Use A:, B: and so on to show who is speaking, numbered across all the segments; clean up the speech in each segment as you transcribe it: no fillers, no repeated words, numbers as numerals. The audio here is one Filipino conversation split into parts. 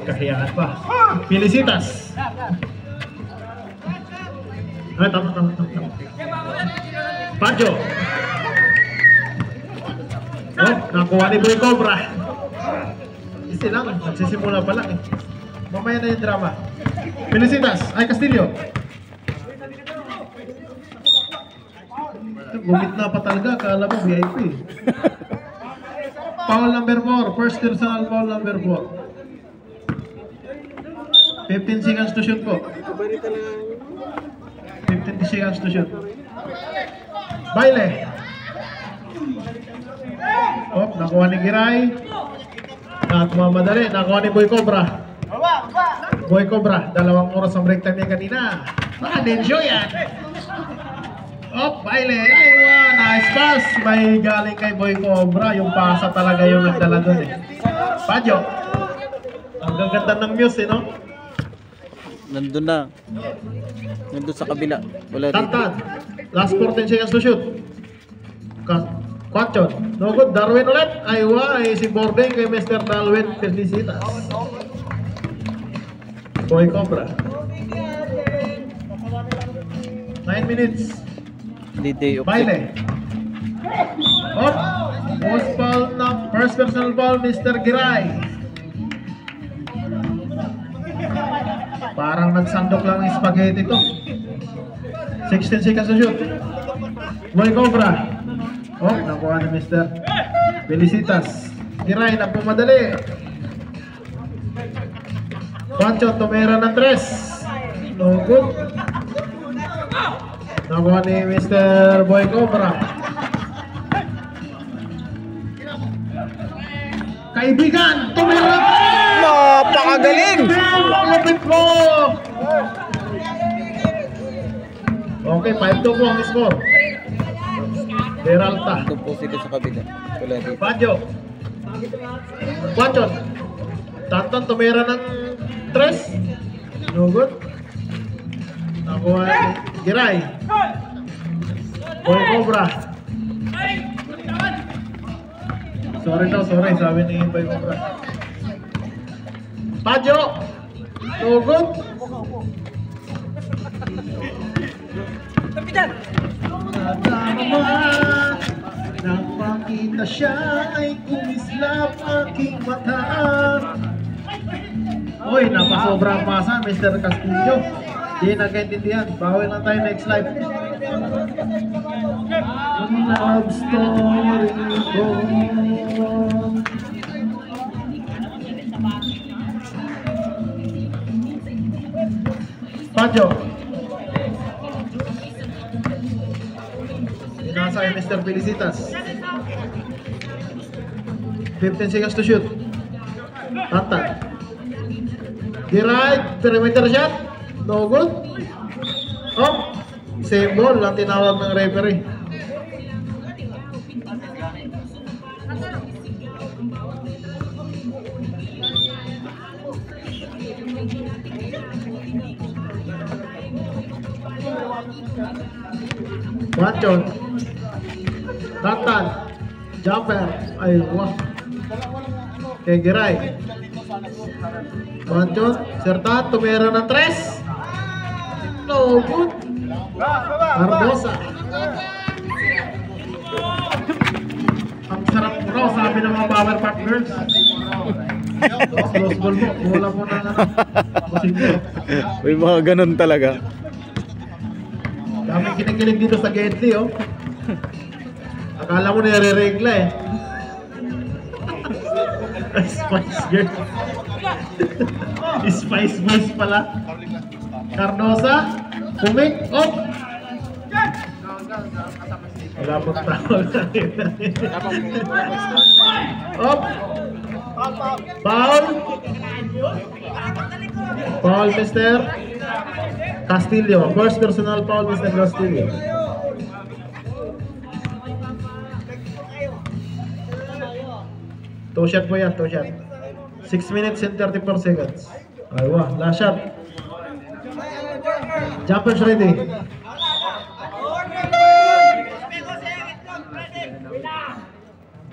A: Kahiyaan pa. Felicitas. Ay, tama. Pajo. Oh, nakuha ni Boy Cobra. Easy lang, nagsisimula pa lang eh. Mamaya na yung drama. Felicitas, ay Castillo. Gumit na pa talaga, kala mo VIP. Foul number 4, first personal foul number 4. 15 seconds to shoot po. 15 seconds to shoot. Baile. Oh, nakuha ni Giray. At mamadali, nakuha ni Boy Cobra. Boy Cobra, 2 oras ang break time niya kanina. Na-enjoy yan. Oh, Baile. Aywa, nice pass. May galing kay Boy Cobra. Yung pasa talaga yung nagdala doon eh. Pajo. Ang gaganda ng muse eh, no?
B: Nandun na. Nandun sa kabila. Wala dito.
A: Tantan. Last 14 seconds to shoot. Quachon. No good. Darwin ulit. Aywa. Ay si boarding kay Mr. Darwin Felicitas. Boy Cobra. 9 minutes.
B: Day of
A: Baile. Oh. Most foul na. First personal foul, Mr. Giray. Parang nagsandok lang ng spaghetti to. 16 seconds to shoot. Boy Cobra. Oh, nakuha ni Mr. Felicitas. Giray na pumadali. Pancho, tumira ng 3. No good. Nakuha ni Mr. Boy Cobra. Kaibigan, tumira!
B: Napakagaling!
A: Lapit mo! Okay, 5-2 po ang score. Peralta.
B: Ito po sila sa kabila. Wala dito.
A: Pancho. Quachon. Tanton, tumira ng 3. No good. Nakuha ni Giray. Boy Cobra. Sorry daw, sorry. Sabi ni Boy Cobra. Pajo. No good. Napakita siya ay kumislap aking mata. Uy, napasobrang pasa, Mr. Castillo. Di nagkaintindihan. Bawin lang tayo next live. Love story ko. Pajo. Inasa kay Mr. Felicitas. 15 seconds to shoot. Tantan. Giray, perimeter shot. No good. Oh, same ball lang tinawag ng referee. Quachon. Tantan. Jumper. Ay, wah. Kay Giray. Quachon. Serta, tumira ng 3. No good. Cardosa. Ang sarap mo raw, sabi ng mga power partners. Close ball mo. Bola mo na posible.
B: May mga ganun talaga.
A: Daming kinikilig dito sa Gently, oh. Akala mo nire-regla eh. Spice Girl. Spice Boys pala. Cardosa. Pumik. Oh. Wala pong tawag na oh. Foul. Foul, Mr. Castillo. First personal foul, Mr. Castillo. Two shot po yan, 2 shot. 6 minutes and 34 seconds. Aywa, last shot. Jumpers ready.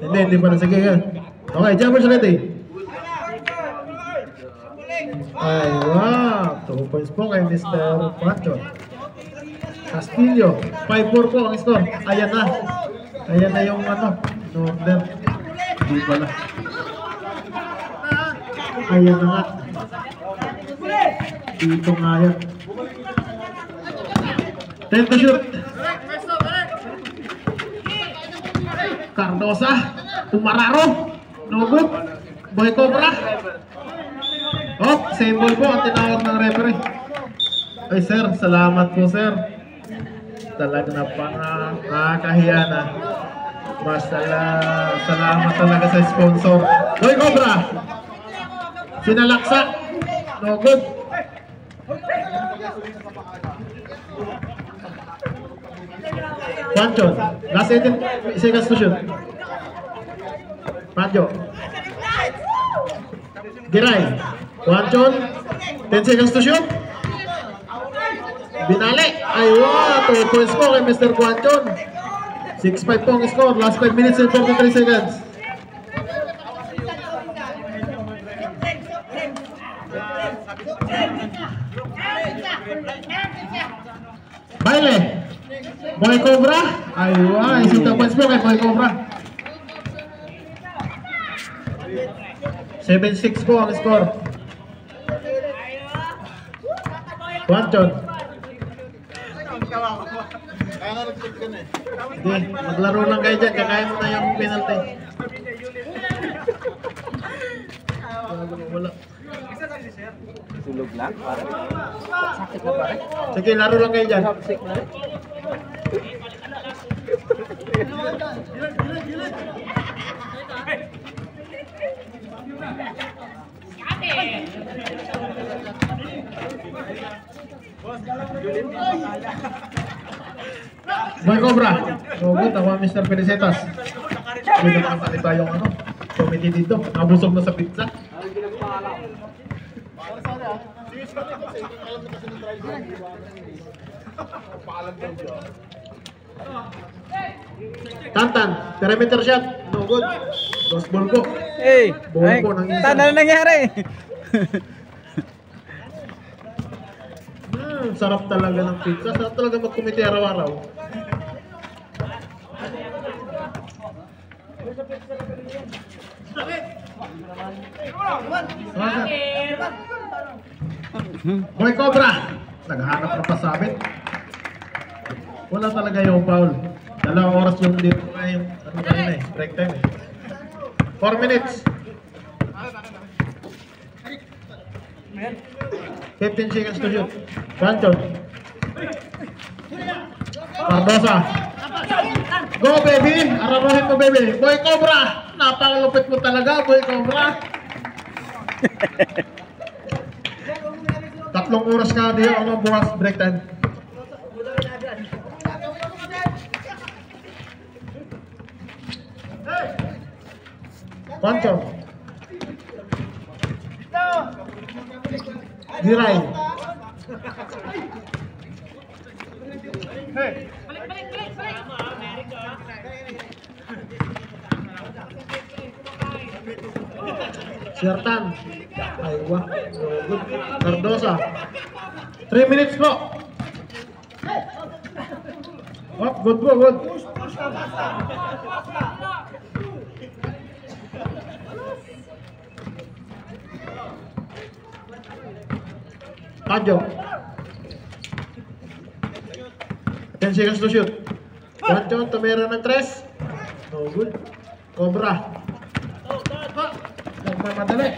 A: Hindi pa na. Sige yan. Okay, jumpers ready. Ay, wow. 2 points po kay Mr. Pancho. Castillo. 5-4 po ang score. Ayan na. Ayan na yung ano. Order. Hindi pala. Ayan na nga. Dito nga yan. 10 to shoot. Cardosa. Umararo. No good. Boy Cobra. Oh, same ball po ang tinawag ng referee. Ay sir, salamat po sir. Talaga na nakakahiya na. Basta salamat talaga sa sponsor. Boy Cobra. Sinalaksa. No good. Pancho, last 18 seconds to shoot. Pancho. Giray. Pancho, 10 seconds to shoot. Binali. Ay, wow. 2 points po kay Mr. Guanchon. 6-5 po ang score. Last 5 minutes and 43 seconds. Baile. Boy Cobra. Ay, wow. 6 points po kay Boy Cobra. 7-6 po ang score. Guanchon. Sige, maglaro lang kayo dyan. Kakain mo na yung penalty. Wala.
B: Tulog lang, pare. Sakit na, pare.
A: Sige, laro lang kayo dyan. Boy Cobra. So good, ako ang Mr. Felicitas. Hindi naman pali tayong ano, committee dito. Nabusog na sa pizza. Tantan, perimeter shot. No good. Lost ball po.
B: Hey!
A: Ball po ng isa.
B: Ano nangyari?
A: Sarap talaga ng pizza. Sarap talaga mag-committee araw-araw. Boy Cobra. Naghahanap ng pasabit. Wala talaga yung foul. 2 oras yung dito ngayon. Ano kanina eh? Break time eh. 4 minutes. 15 seconds to shoot. Pancho. Cardosa. Go baby! Araruhin mo baby. Boy Cobra! Napakalupit mo talaga, Boy Cobra. 3 oras ka diyo ang bukas break time. Pancho. Giray. Siertan. Aywa. Good. Cardosa. 3 minutes po. Oh, good po, good. Pancho. 10 seconds to shoot. Pancho, tumira ng 3. No good. Cobra. Nagmamadali.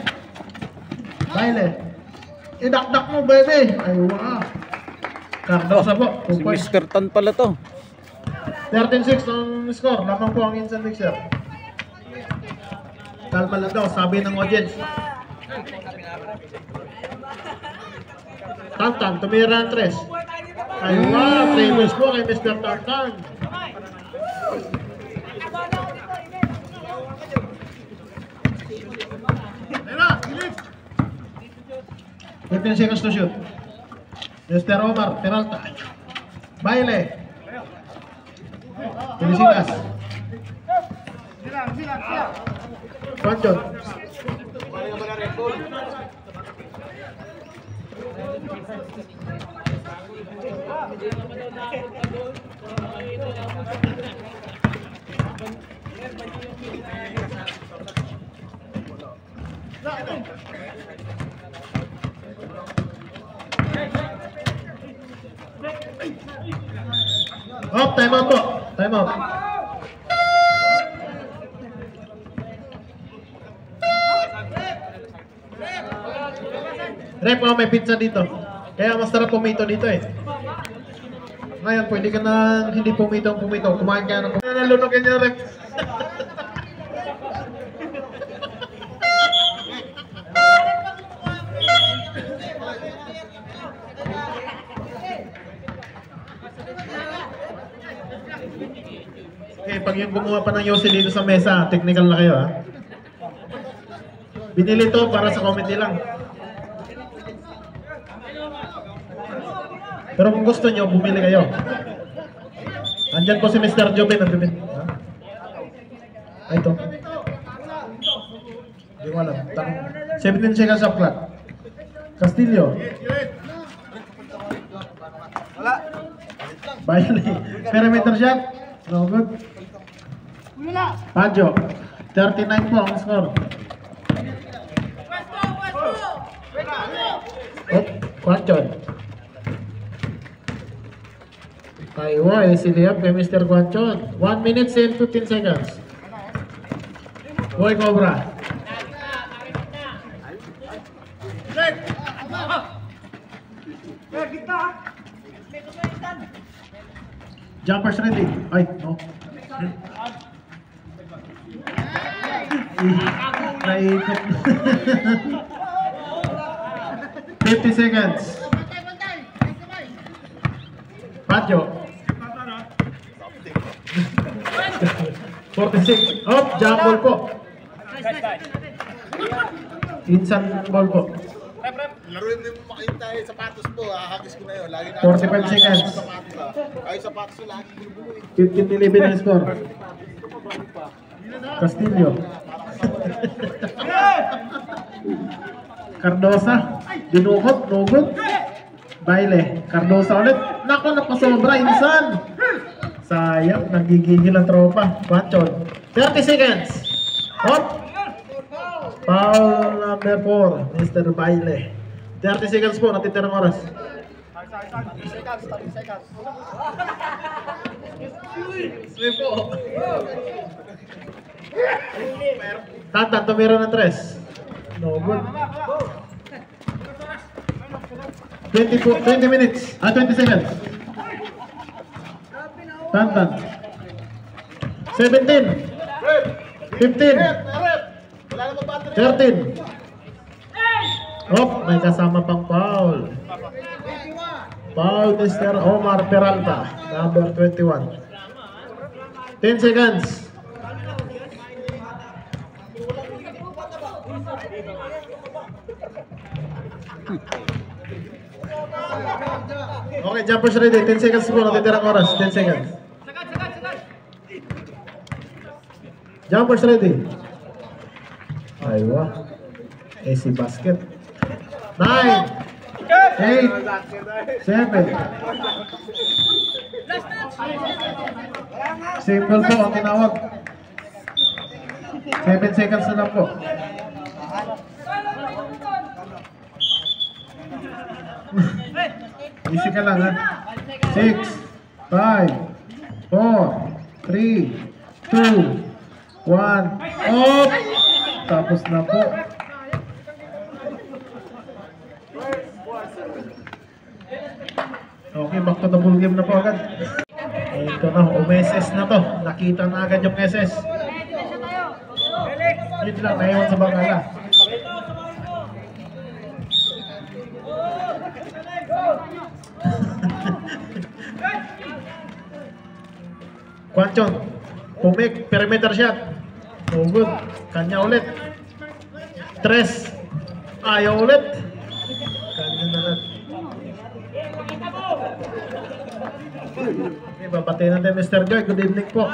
A: Baile. Idakdak mo, baby. Ay, wow. Cardosa po.
B: Si Mr. Tan pala to.
A: 13-6 ang score. Lamang po ang instant mixer. Kalma lang daw, sabi ng audience. Tantan, tumira ng 3. Ay, wow. 3 points po kay Mr. Tantan. Fifteen seconds to shoot. Mr. Omar Peralta. Baile. Felicitas. Pancho. Oh, time out po. Time out. Rep, oh, may pizza dito. Kaya mas sarap pumito dito eh. Ngayon, pwede ka na hindi pumito. Kumain ka na. Nalunogin niya, Rep. Okay, pag yung gumawa pa ng yosi dito sa mesa, technical na kayo ha. Binili to para sa comedy lang. Pero kung gusto nyo, bumili kayo. Andyan po si Mr. Jobin. Ay, ito. Hindi ko alam. 17 seconds of clock. Castillo. Bailey. Perimeter shot. No good. Pajo. 39 po ang score. Quanchon. Taiwa, siliyap kay Mr. Quanchon. 1 minute and 15 seconds. Boy Cobra. Jumpers ready. Ay, no. Naikot. 50 seconds. Pajo. 46. Oh, jump ball po. Instant ball po.
C: Laruin mo makita yung sapatos po, hahagis ko na yun. Lagi na
A: 45 seconds.
C: Ay, sapatos ko lagi binubuhay.
A: 15-11 ang score. Castillo. Cardosa. Dinukot, nugod. Baile. Cardosa ulit. Naku, napasobra. Insan. Sayang, nagigigil ang tropa. Quanchon. 30 seconds. Hop. Foul number 4, Mr. Baile. 30 seconds po, natitirang oras. 30 seconds. Sweep po. Tantan, tumira ng 3. No good. 20 minutes. 20 seconds. Tantan. 17. 15. 13. Oh, may kasama pang foul. Foul, Mr. Omar Peralta, number 21. 10 seconds. Okay, jumpers ready. 10 seconds po, natitirang oras. 10 seconds. Jumpers ready. Aywa. AC basket. 9, 8, 7. Simple po ang tinawag. 7 seconds na lang po. Easy ka lang ha. 6, 5, 4, 3, 2, 1. Off! Tapos na po. Okay, back to the ball game na po agad. Ito na, umeses na to. Nakita na agad yung SS. Yun lang, naiwan sa bangala. Quanchon, pumik, perimeter shot. Oh good, kanya ulit. 3, ayaw ulit. Kanya na lang. Okay, babati natin Mr. Joy. Good evening po.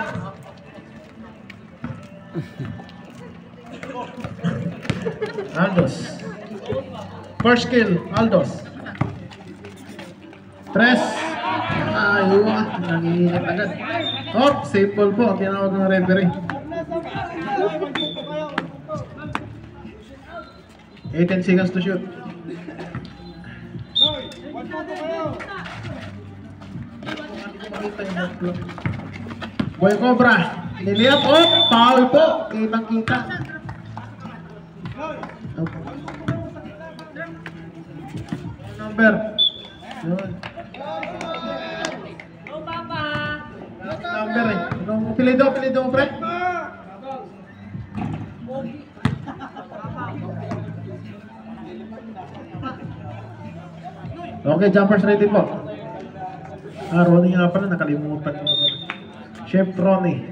A: Aldos. First kill, Aldos. Tres. Ayun, nanginginit agad. Oh, safe ball po, tinawag ng referee. 18 seconds to shoot. Boy Cobra, niliyap, oh, foul po, kitang-kita. Number. Yun. Number eh. Pilido mo, pre. Okay, jumpers ready po. Ronnie nga pala, nakalimutan ko. Chef Ronnie.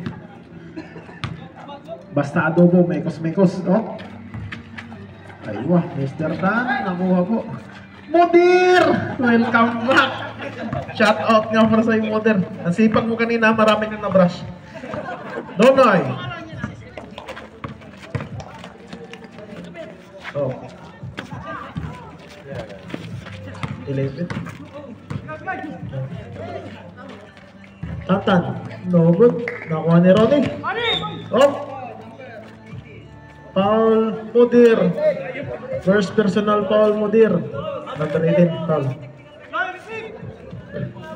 A: Basta adobo, mekos-mekos. Oh. Aywa, Mr. Dan, nakuha po. Mudir! Welcome back! Shout out nga para sa'yo, Mudir. Ang sipag mo kanina, marami kang na-brush. Donoy! Oh. 11. Tantan. No good. Nakuha ni Ronnie. Oh. Foul Mudir. First personal foul Mudir. Number 18. Foul.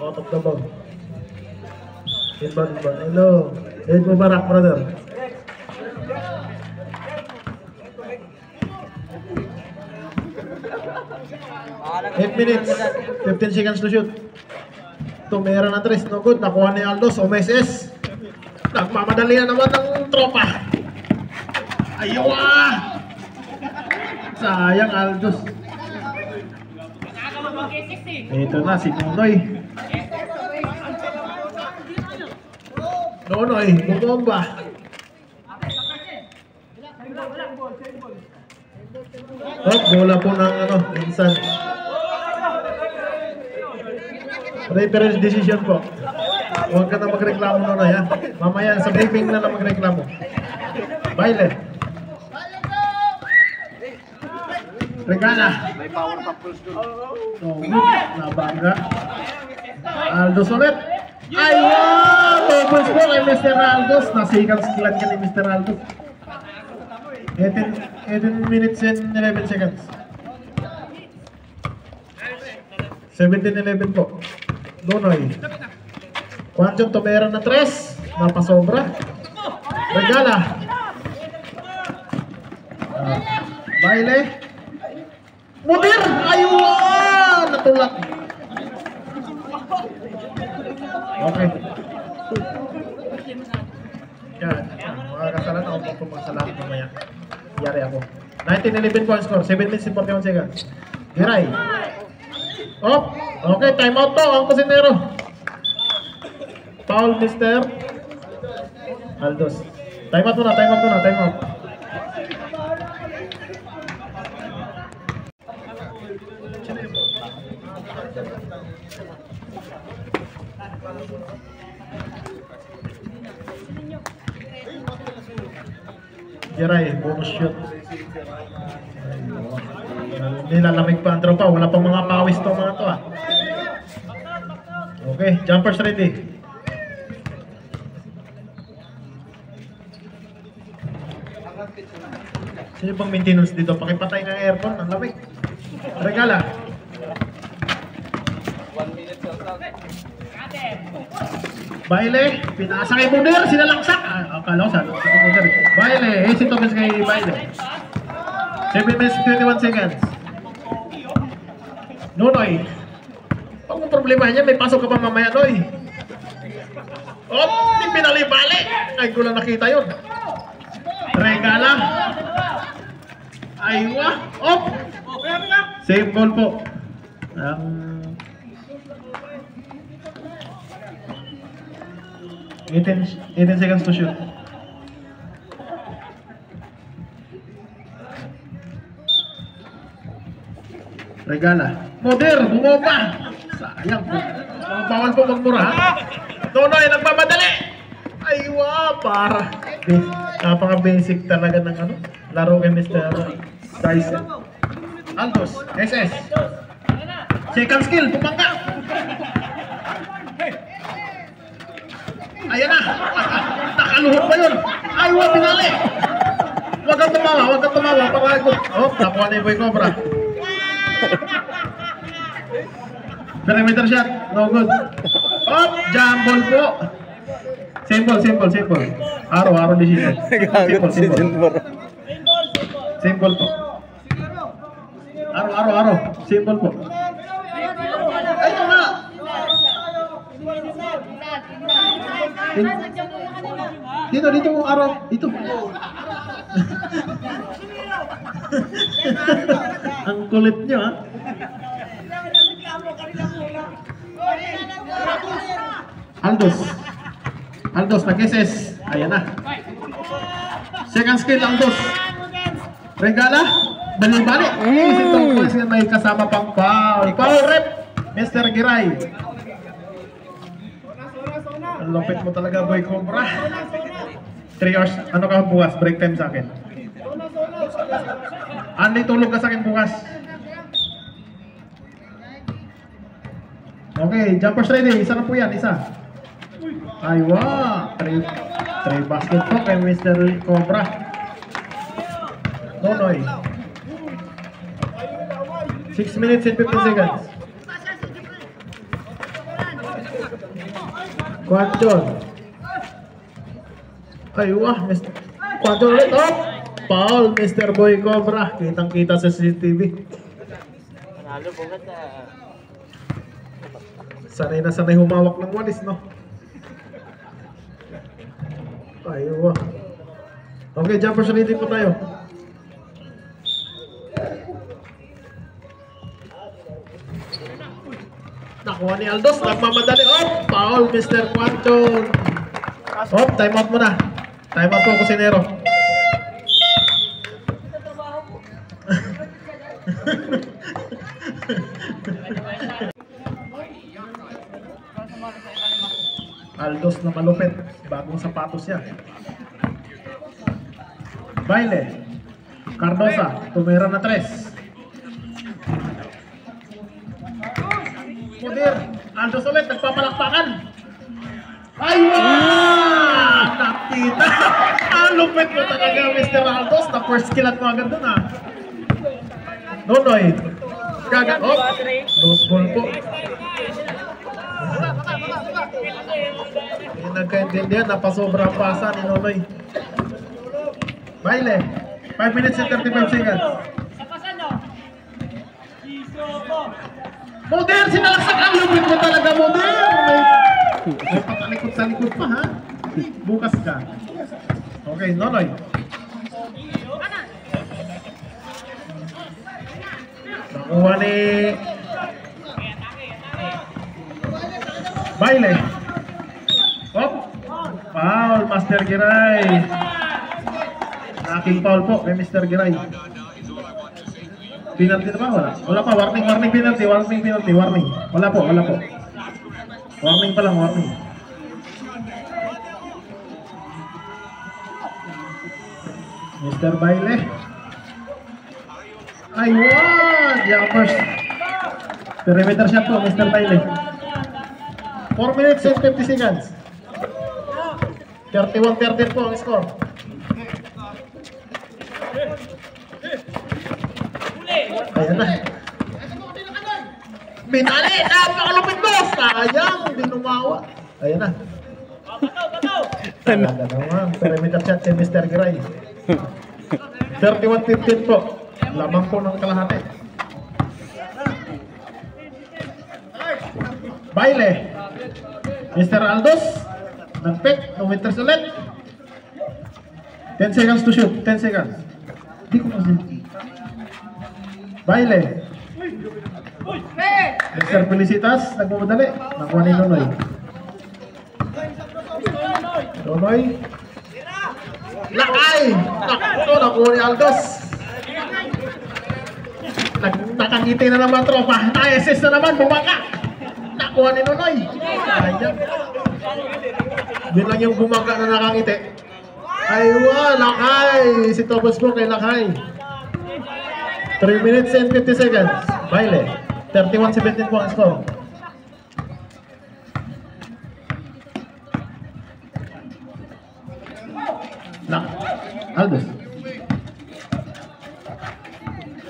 A: Out of the ball. Inbound ba? Hello. Eid Mubarak, brother. Eight minutes. 15 seconds to shoot. Tumira na tres. No good. Nakuha ni Aldos. Omeses. Nagmamadali na naman ng tropa. Ayaw sayang Aldos. Ito na si Nonoy. Nonoy, bumomba. Oh, bola po ng minsan. Reference decision po. Huwag ka na magreklamo Nonoy ha. Mamaya sa briefing na lang magreklamo. Baile. Regana.
B: May power pa pulse doon.
A: Oh, nabangga. Aldos ulit. Ayun! Doubles po kay Mr. Aldos. Nasikang skillan ka ni Mr. Aldos. 18 minutes and 11 seconds. 17-11 po. Donoy. Juanjon Tomera na 3. Napasobra. Regala. Baile. Mudir! Ayun! Natulak. Okay. Yan. Mga kasalan ako po magsalaan mamaya. Yari ako. 19-11 point score. 7 minutes and 41 seconds. Giray. Oh! Okay, time out to. Ang kusinero. Foul, Mr. Aldos. Time out muna, time out. Giray, bonus shoot. Nilalamig pa ang tropa. Wala pang mga pawis to mga to ah. Okay, jumpers ready. Sino bang maintenance dito? Pakipatay ng aircon, ang lamig. Regala.
B: 1 minute shot.
A: Baile, pinasa kay Mudir, sinalangsak. Akala ko sa Mudir. Baile, easy to miss kay Baile. 7 minutes 21 seconds. Nonoy. Pag mo problema niya, may pasok ka pa mamaya, Noy. Oh, hindi pinalibali. Ay, ko lang nakita yun. Regala. Aywa. Oh. Save goal po. 18 seconds to shoot. Regala. Mudir, bumomba. Sayang po. Bawal po magmura ha. Nonoy, nagmamadali. Aywa, para. Napaka-basic talaga ng laro kay Mr. Dyson. Aldos, SS. Second skill, pumangka. Ayan na. Nakaluhod pa yun. Ay, wala, pinali. Huwag kang tumawa, huwag kang tumawa. Oh, nakuha na yung Boy Cobra. Perimeter shot. No good. Oh, jump ball po. Simple. Araw decision. Simple. Simple po. Araw. Simple po. Ay, ito nga. Dito mo araw. Ito. Ang kulit nyo, ha? Aldos, nag-SS. Ayan na. Second skill, Aldos. Regala. Bali-bali. Isitong po siya may kasama pang foul. Foul rep, Mr. Giray. Ang lupit mo talaga, Boy Cobra. 3 hours. Ano ka bukas? Break time sa akin. Andy, tulog ka sa akin bukas. Okay, jumpers ready. Isa na po yan, isa. Aywa. 3 basket po kay Mr. Cobra. Nonoy. 6 minutes and 15 seconds. Quanton. Aywa. Quanton ulit. Oh! Foul, Mr. Boy Cobra. Kitang-kita sa CCTV. Sanay na sanay humawak ng walis, no? Aywa. Okay, jumpers ready po tayo. Nakuha ni Aldos, nagmamadali. Oh, foul, Mr. Quanton. Oh, time out muna. Time out po, kusinero. Aldos na malupit. Bagong sapatos yan. Baile. Cardosa, tumira na 3. Mudir, Aldos ulit, nagpapalakpakan. Aywa! Nakita! Ang lupit mo talaga, Mr. Aldos. Na first kill at mo agad dun, ha? Nonoy. Kaga, oh! Loose ball po. Yung nagkaintindihan, napasobrang pasa ni Nonoy. Baile. 5 minutes and 35 seconds. Mudir, sinalaksak ang lupit mo talaga, Mudir! May patalikot sa likod pa, ha? Bukas ka. Okay, Nonoy. Nakuha ni Baile. Oh, foul, Master Giray. Aking foul po kay Mr. Giray. Penalty na ba? Wala pa, warning penalty. Wala po. Warning pa lang, warning. Mr. Baile. Ayun! Jumpers. Perimeter shot po, Mr. Baile. 4 minutes and 50 seconds. 31-13 po ang score. Ayan na. Binali! Napakalupit mo! Sayang! Hindi lumawa. Ayan na. Talaga naman. Perimeter shot si Mr. Giray. 31-15 po. Lamang po ng kalahati. Baile. Mr. Aldos. Nag-pick. No winters ulit. 10 seconds to shoot. 10 seconds. Hindi ko kasi. Baile. Mr. Felicitas. Nagmamadali. Nakuha ni Nonoy. Nonoy. Lakay! Nakuha ni Aldos. Nakangiti na naman tropa. Na-SS na naman. Bumaka. Nakuha ni Nonoy. Ayan. Yun lang yung bumaka na nakangiti. Aywa, Lakay. Si Tobos po kay Lakay. 3 minutes and 50 seconds. Baile. 31-17 po ang score.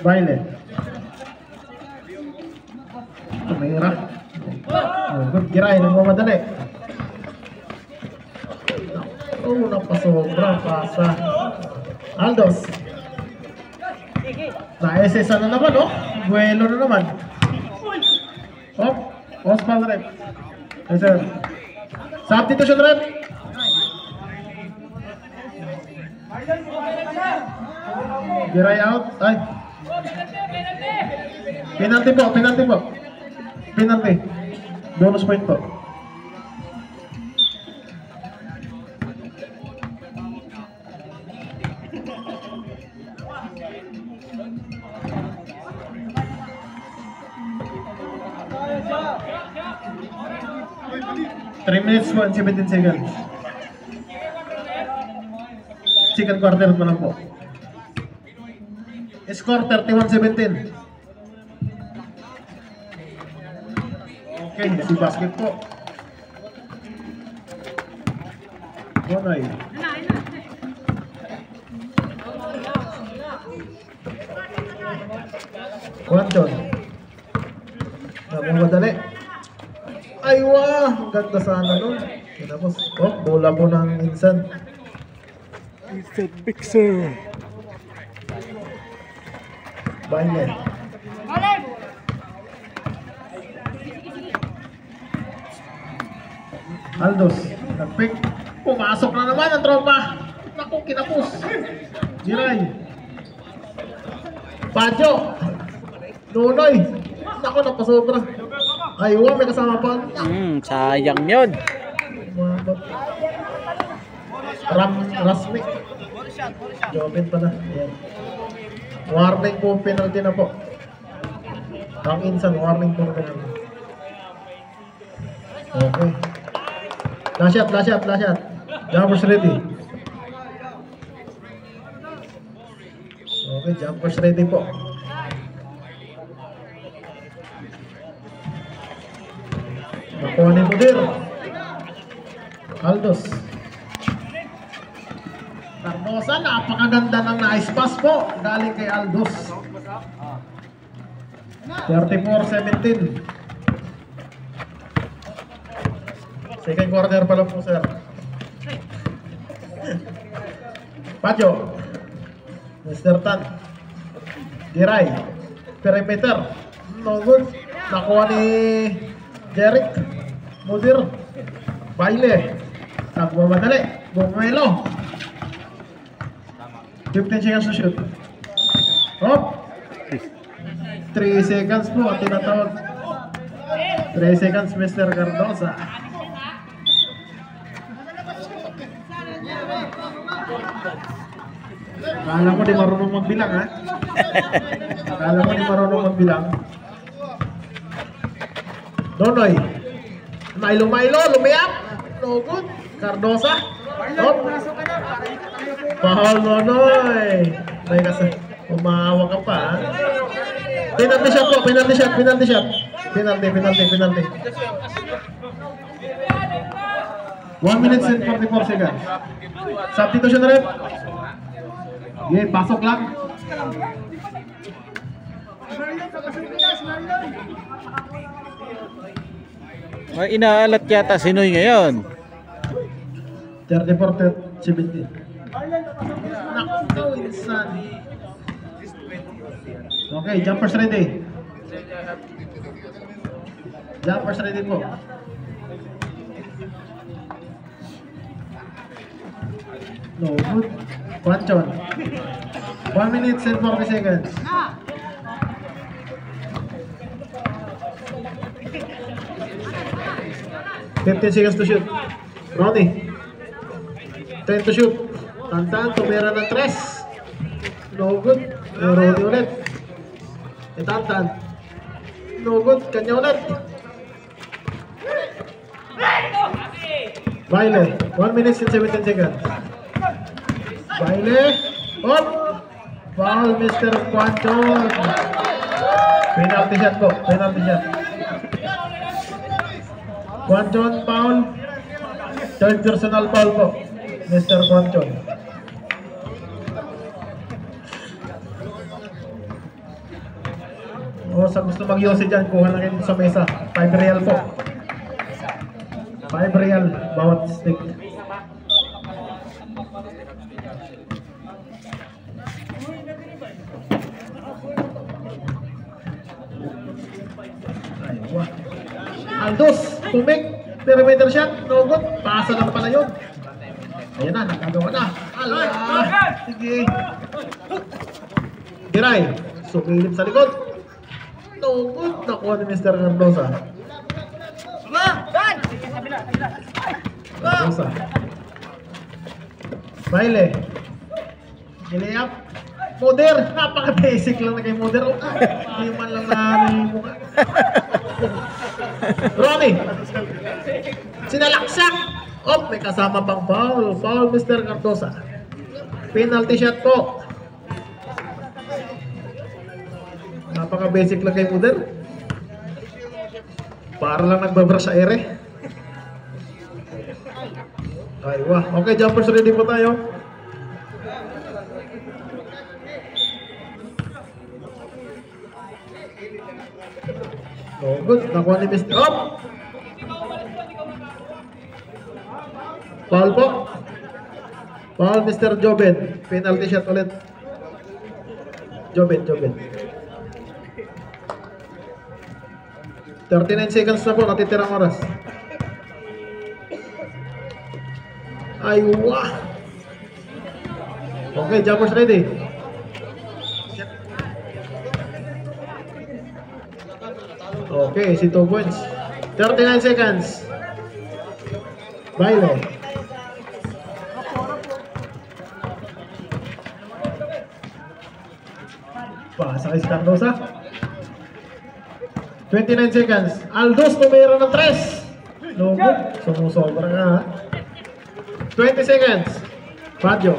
A: Baile. Tumira. Oh, good. Giray, nagmamadali. Oh, napasobra. Pasa. Aldos. Na-SS na naman, oh. Buelo na naman. Oh, Osval rep. Yes, sir. Substitution rep. Giray out. Ay. Penalty po, penalty po. Penalty. Bonus point po. Three minutes po and 17 seconds. Second quarter pa lang po. Score 31-17. Okay, si basket po. Bonoy. Quanton. Nagmamadali. Ay, wah! Ang ganda sana nun. Tapos, oh, bola po ng Insan.
B: Insan Mixer.
A: Baile. Aldos. Nagpick. Pumasok na naman ang tropa. Naku, kinapos. Giray. Badyo. Nunoy. Naku, napasobra. Aywa, may kasama pa.
B: Sayang yun.
A: Rasmi. Jobin pala. Ayan. Warning po, penalty na po. Ang Insan, warning po penalty. Okay. Last shot, last shot, last shot. Jumpers ready. Okay, jumpers ready po. Nakuha ni Mudir. Aldos. Cardosa, napakaganda ng nice pass po. Galing kay Aldos. 34-17. Second quarter pa lang po, sir. Padyo. Mr. Tan. Giray. Perimeter. No good. Nakuha ni Jeric. Mudir. Baile. Nagmamadali. Bumelo. 15 seconds to shoot. Hop. 3 seconds po at tinatawag. 3 seconds, Mr. Cardosa. Akala ko di marunong magbilang, ha? Akala ko di marunong magbilang. Donoy. Milo, lumiyak. No good. Cardosa. Hop. Pahal, Donoy. May kasi, umahawa ka pa, ha? Penalty shot po, penalty shot. Penalty. 1 minute and 44 seconds. Substitution rep. Okay, pasok lang.
B: May inaalat yata si Noy ngayon.
A: 34-17. Naku, Insan. Okay, jumpers ready. Jumpers ready po. No good. Quanton. 1 minute and 40 seconds. $15 seconds to shoot. Ronnie. 10 to shoot. Tantan, tumira ng 3. No good. Ronnie ulit. Tantan. No good. Kanya ulit. Baile. 1 minute and 17 seconds. Baile. Hop. Foul, Mr. Quanton. Penalty shot po. Penalty shot. Quanton foul. Third personal foul po. Mr. Quanton. O sa gusto mag-yosi dyan, kuha lang kayo sa mesa. 5 real po. 5 real bawat stick. Aywa. Aldos, tumik. Perimeter shot, no good. Pasa lang pala yun. Ayan na, nakagawa na. Ala! Sige. Giray, sumilip sa likod. No good. Nakuha ni Mr. Cardosa. Cardosa. Baile. Giliap. Moder. Napaka-basic lang na kay Moder. Hindi man lang na mukha. Ronnie. Sinalaksak. Oh, may kasama pang foul. Foul, Mr. Cardosa. Penalty shot po. Napaka-basic lang kay Moder. Para lang nagbabrush sa ere. Aywa. Okay, jumpers ready po tayo. Oh, good. Nakuha ni Mr. Op! Foul po. Foul, Mr. Joben. Penalty shot ulit. Joben. 39 seconds na po. Natitirang oras. Aywa. Okay, jumpers ready. Okay, si 2 points. 39 seconds. Baile. Pasa kay Cardosa. 29 seconds. Aldos tumira ng 3. No good. Sumusobra nga. 20 seconds. Padyo.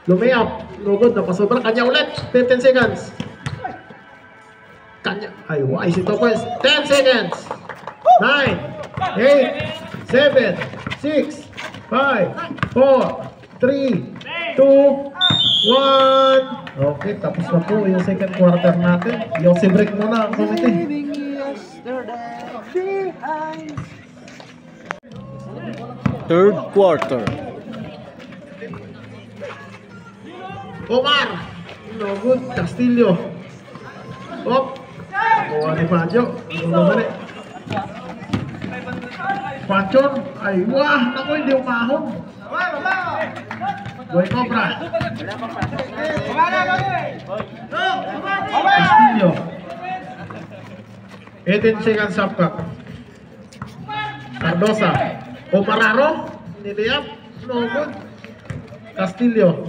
A: Lumayap. No good. Napasobra. Kanya ulit. 15 seconds. Kanya. Ay, why? Si 2 points. 10 seconds. 9, 8, 7, 6, 5, 4, 3, 2, 1. Okay, tapos na po yung second quarter natin. Yung si break muna ang committee.
B: Third quarter.
A: Omar. No good. Castillo. Op. Kuha ni Pacho. Pachon. Ay, wah. Naku, hindi umahon. Boy Cobra. Castillo. 18 seconds up clock. Cardosa. Omararo. Niliyap. No good. Castillo.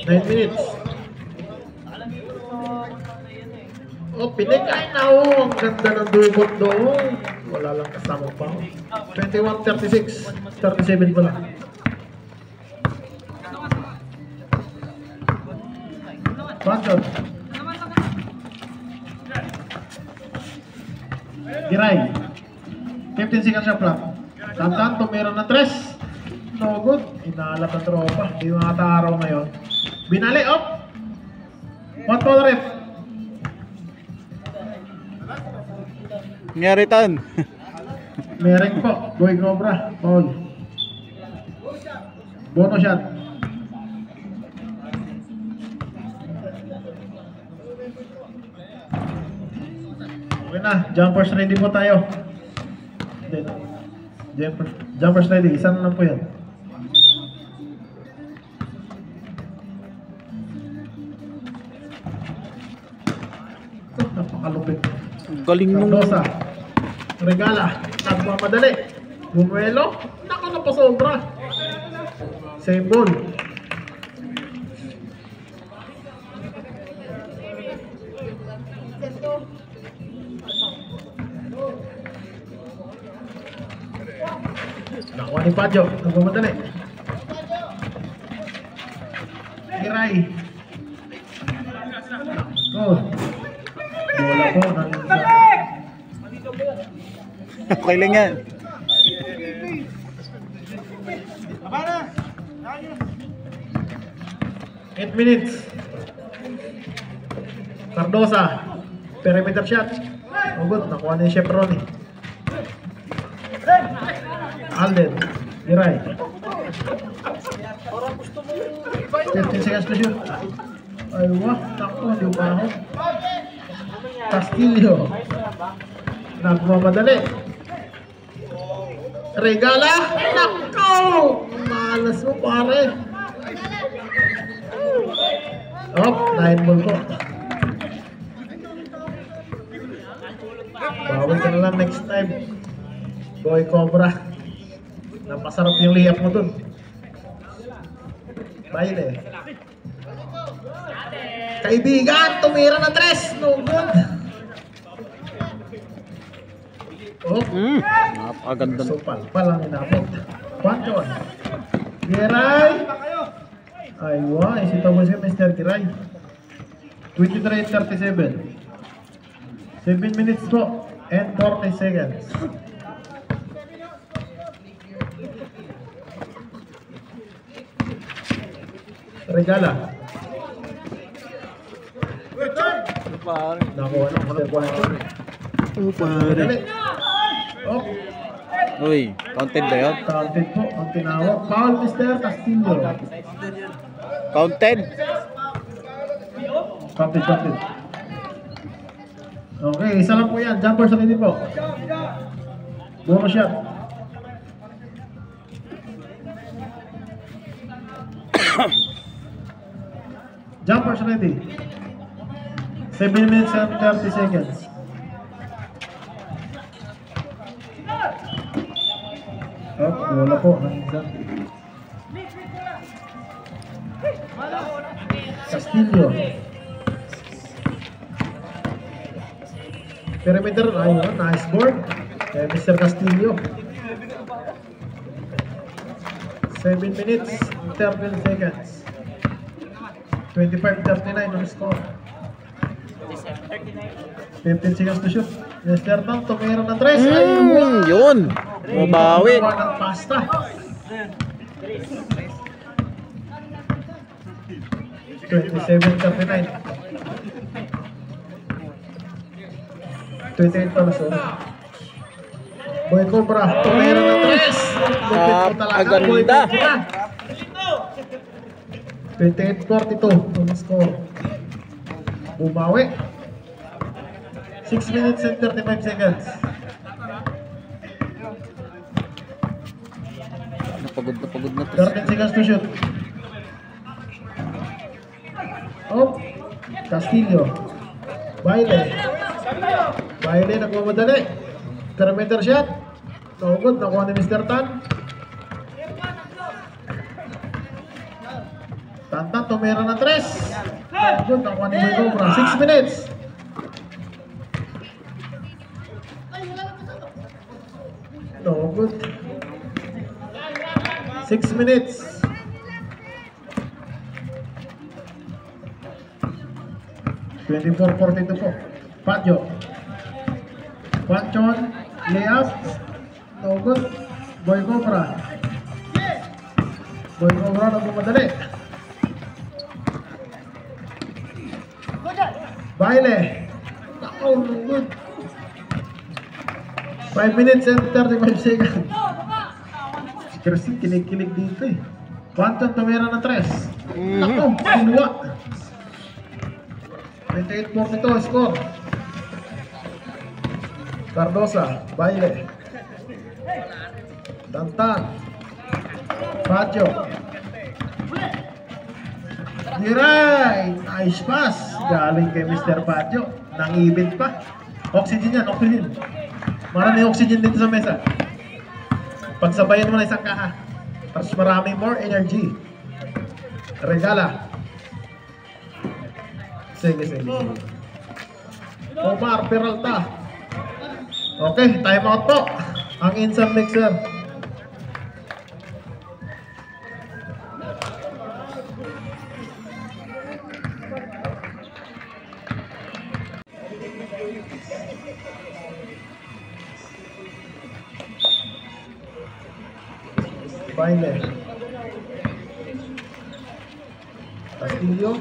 A: 9 minutes. Oh, pinikay na oh. Ang ganda ng dugot doon. Wala lang kasama pa. 21, 36. 37 pala. Panchon. Giray. 15 seconds shot clock. Tantanto, meron na 3. No good. Inaalat ang tropa. Hindi mga araw ngayon. Binali, op. What ball ref?
B: Nangyari tan.
A: Mereng po. Boy Cobra. Paul. Bono shot. Okay na. Jumpers ready po tayo. Jumpers ready. Isa na lang po yan. Napakalupit.
B: Galing nung
A: Cardosa. Regala. Nagmamadali. Bumuelo. Naku na pa sobra. Same ball. Nakuha ni Padyo. Nagmamadali. Hiray. Go. Bola po.
B: okay lang yan.
A: 8 minutes. Cardosa. Perimeter shot. Oh good, nakuha na yung Chef Ronnie. Alden. Giray. 15 seconds to shoot. Ay wah, takto, hindi umahon. Castillo. Nagmamadali. Regala. Nakaw! Malas mo pare. Oh, 9 ball ko. Bawal ka na lang next time. Boy Cobra. Napasarap yung layup mo dun. Baile. Kaibigan, tumira ng 3. No good. Oh.
B: Napakaganda.
A: So palang inabot. Panton. Giray. Ay wah, isita mo si Mr. Giray. 23:37. 7 minutes po and 40 seconds. Regala. Nakuha ng Mr. Quantum. Dali. Oh,
B: Uy, counted ba yun?
A: counted po ang tinawag. Foul Mr. Castillo.
B: Counted?
A: Counted. Okay, isa lang po yan. Jumper sa hindi po. Bonus shot. Jumper sa ready. 7 minutes and 30 seconds. Oh, wala po. Castillo. Perimeter, ayun, nice board. Kaya Mr. Castillo. 7 minutes, 13 seconds. 25-39 on score. 15 seconds to shoot. Mr. Tang, tumira ng 3. Ayun!
B: Yun! Mabawi.
A: Ayun, ng pasta. 27-39. 28 pala so. Boy Cobra, tumira ng 3.
B: Napakaganda.
A: 28-42 on score. Bumawi. 6 minutes and 35 seconds.
B: Napagod na to.
A: 13 seconds to shoot. Oh, Castillo. Baile nagmamadali. Perimeter shot. No good, nakuha ni Mr. Tan. Tantan tumira ng 3. No good, nakuha ni Boy Cobra. 6 minutes. No good. 6 minutes. 24-42 po. Patjo. Panchon. Layup. No good. Boy Cobra. Boy Cobra nagmamadali. Baile. Oh, no good. 5 minutes and 35 seconds. Kasi kinikilig dito eh. Panchon tumira ng 3. Ako, kinuha. 28-42 score. Cardosa, Baile. Tantan. Pacho. Giray! Nice pass. Galing kay Mr. Pacho. Nangibit pa. Oxygen yan, oxygen. Maraming oxygen dito sa mesa. Pagsabayan mo na isang kaha. Tapos maraming more energy. Regala. Sige. Omar Peralta. Okay, time out po. Ang instant mixer. Baile. Castillo.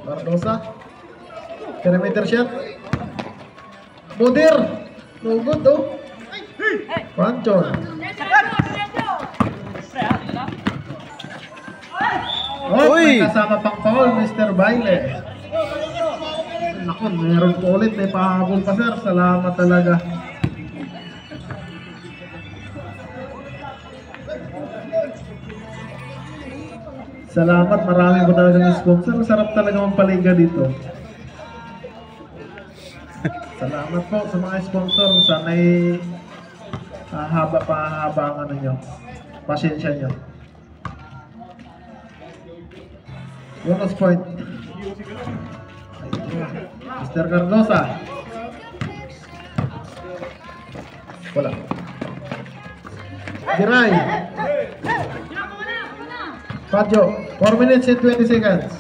A: Cardosa. Perimeter shot. Mudir. No good oh. Panchon. Oh, may kasama pang foul, Mr. Baile. Naku, meron po ulit. May pahabol pa, sir. Salamat talaga. Salamat, marami po talaga ng sponsor. Sarap talaga magpaliga dito. Salamat po sa mga sponsor. Sana'y haba ang ano nyo. Pasensya nyo. Bonus point. Mr. Cardosa. Wala. Giray. Padjo. 4 minutes and 20 seconds.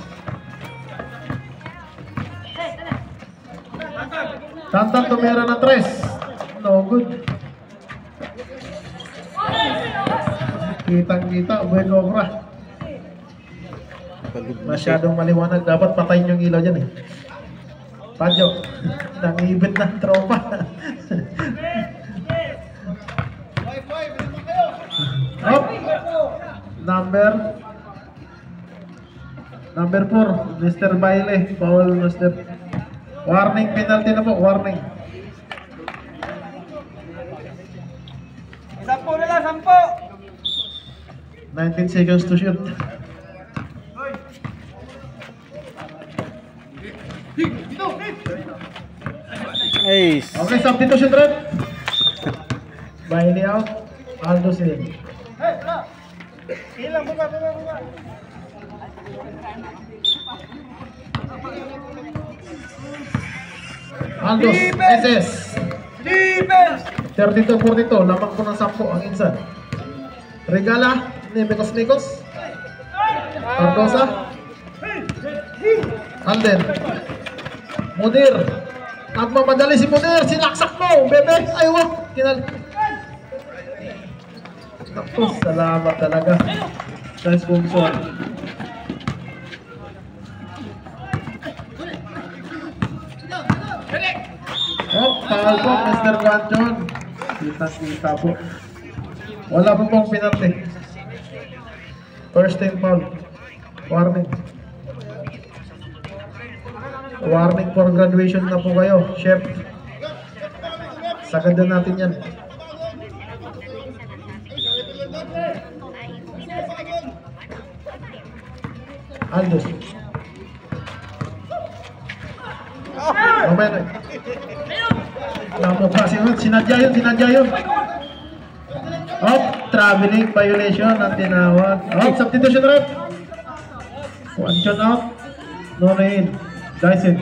A: Tantan tumira na 3. No good. Kitang-kita. Uboy Cobra. Masyadong maliwanag. Dapat patayin yung ilaw dyan eh. Padjo. Nangibit ng tropa. Up. Number 4, Mr. Baile. Foul, Mr. Warning, penalty na po. Warning.
D: 10 na lang, 10.
A: 19 seconds to shoot.
B: Ace.
A: Okay, substitution red. Bailey out. Aldos in.
D: Ilang buka.
A: Aldos, SS.
D: Defense!
A: 32-42, lamang po ng 10 ang insan. Regala, Nikos. Cardosa. Alden. Mudir. Nagmamadali si Mudir, sinaksak mo, bebe. Ay, wag. Naku, salamat talaga sa sponsor. Oh, foul po, Mr. Guanchon. Kita po. Wala po pong penalty. First team foul. Warning. Warning for graduation na po kayo, chef. Sagad na natin yan. Aldos. Mamaya na. Namo pa sinadya yun. Oh, traveling violation ang tinawag. Oh, substitution rep. One shot out. No rain. Dyson.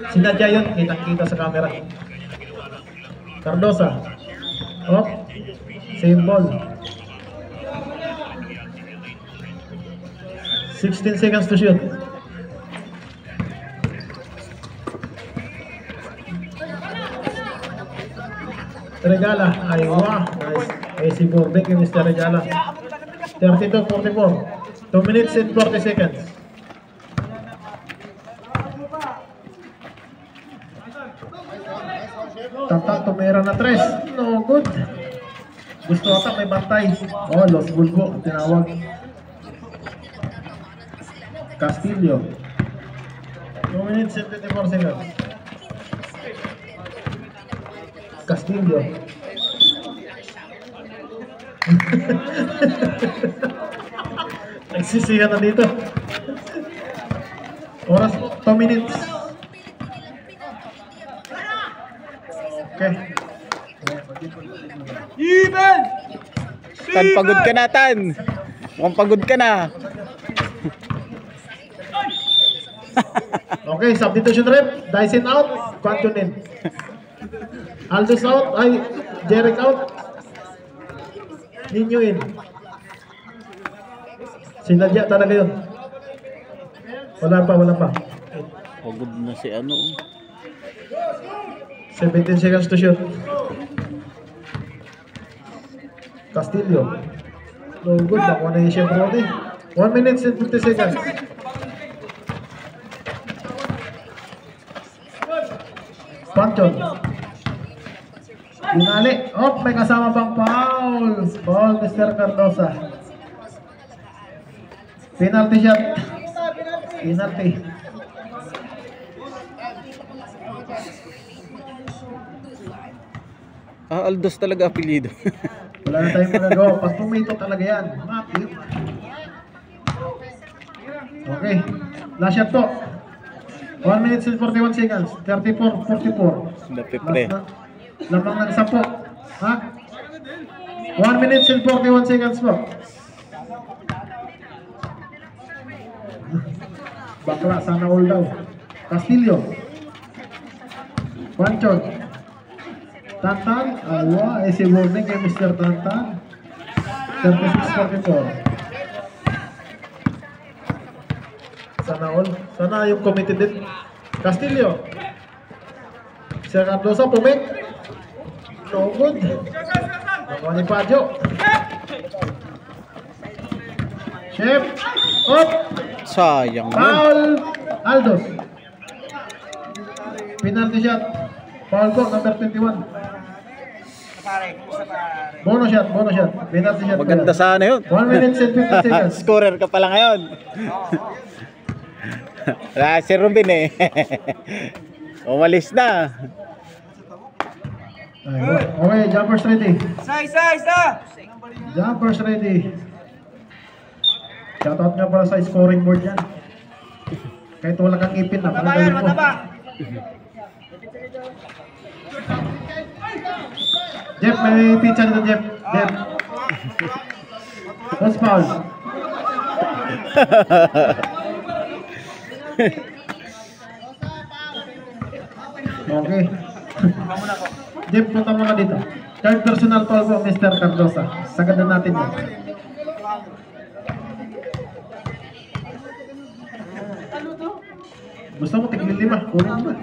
A: Sinadya yun. Kita sa camera. Cardosa. Oh, same ball. 16 seconds to shoot. Regala, ay wow, nice. AC Burbeck yung Mr. Regala. 32-44, 2 minutes and 40 seconds. Tantang tumira na 3. No good. Gusto ata may bantay. Oh, Los Bulbo, tinawag. Castillo. 2 minutes and 24 seconds. Castillo. Nagsisihan na dito. Oras 2 minutes. Okay.
D: Even!
B: Tan, pagod ka na, Tan. Mukhang pagod ka na.
A: Okay, substitution rep. Dyson out. Quantum in. Aldos out. Ay, Jeric out. Ninyo in. Sinadya talaga yun. Wala pa.
B: Pagod na si ano.
A: 17 seconds to shoot. Castillo. No good. Nakuha na yung Chef Ronnie. 1 minute and 50 seconds. Panchon. Binali. Oh, may kasama pang foul. Foul, Mr. Cardosa. Penalty shot. Penalty.
B: Aldos talaga apelido.
A: Wala na tayong magagawa. Pag pumito talaga yan. Mati. Okay. Last shot to. 1 minute and 41 seconds. 34-44.
B: Napipre.
A: Lamang ng 10. Ha? 1 minute and 41 seconds po. Bakla, sana all daw. Castillo. Panchon. Tantan. Awa, si warning kay Mr. Tantan. 36-44. Sana all. Sana yung committee din. Castillo. Sir Cardosa, pumik. No good. Nakuha ni Padyo. Chef. Up.
B: Sayang yun.
A: Foul. Aldos. Penalty shot. Foul po, number 21. Bonus shot, bonus shot. Penalty shot.
B: Maganda sana yun.
A: 1 minute and 50 seconds.
B: Scorer ka pala ngayon. Si Ruben eh. Umalis na.
A: Okay, jumpers ready.
D: Isa!
A: Jumpers ready. Shoutout nga pala sa scoring board yan. Kahit wala kang ipin na.
D: Mataba yan, mataba!
A: Jeff, may pizza nito, Jeff. Jeff. What's foul? Okay. Jeff, punta mo ka dito. Third personal foul po, Mr. Cardosa. Sagadan natin yan. Gusto mo tigil 5? Kunin mo ba?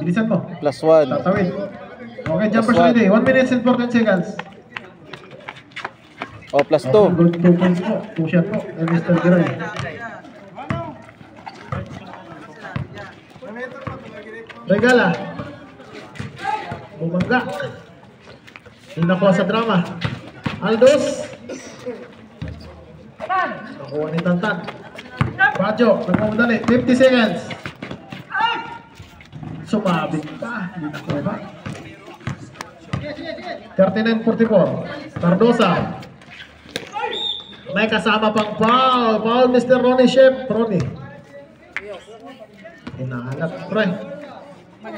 A: Bilisan mo.
B: +1.
A: Tatawid. Okay, jumpers ready. 1 minute and 14 seconds.
B: O, +2.
A: Good 2 points po. 2 shot po. And Mr. Giray. Regala. Bumangga. Hindi nakuha sa drama. Aldos. Nakuha ni Tantan. Padyo. Nagmamadali. 50 seconds. Sumabit pa. Hindi nakuha ba? 39-44. Cardosa. May kasama pang foul. Foul, Mr. Ronnie Chef. Ronnie. Hinahanap. Pre.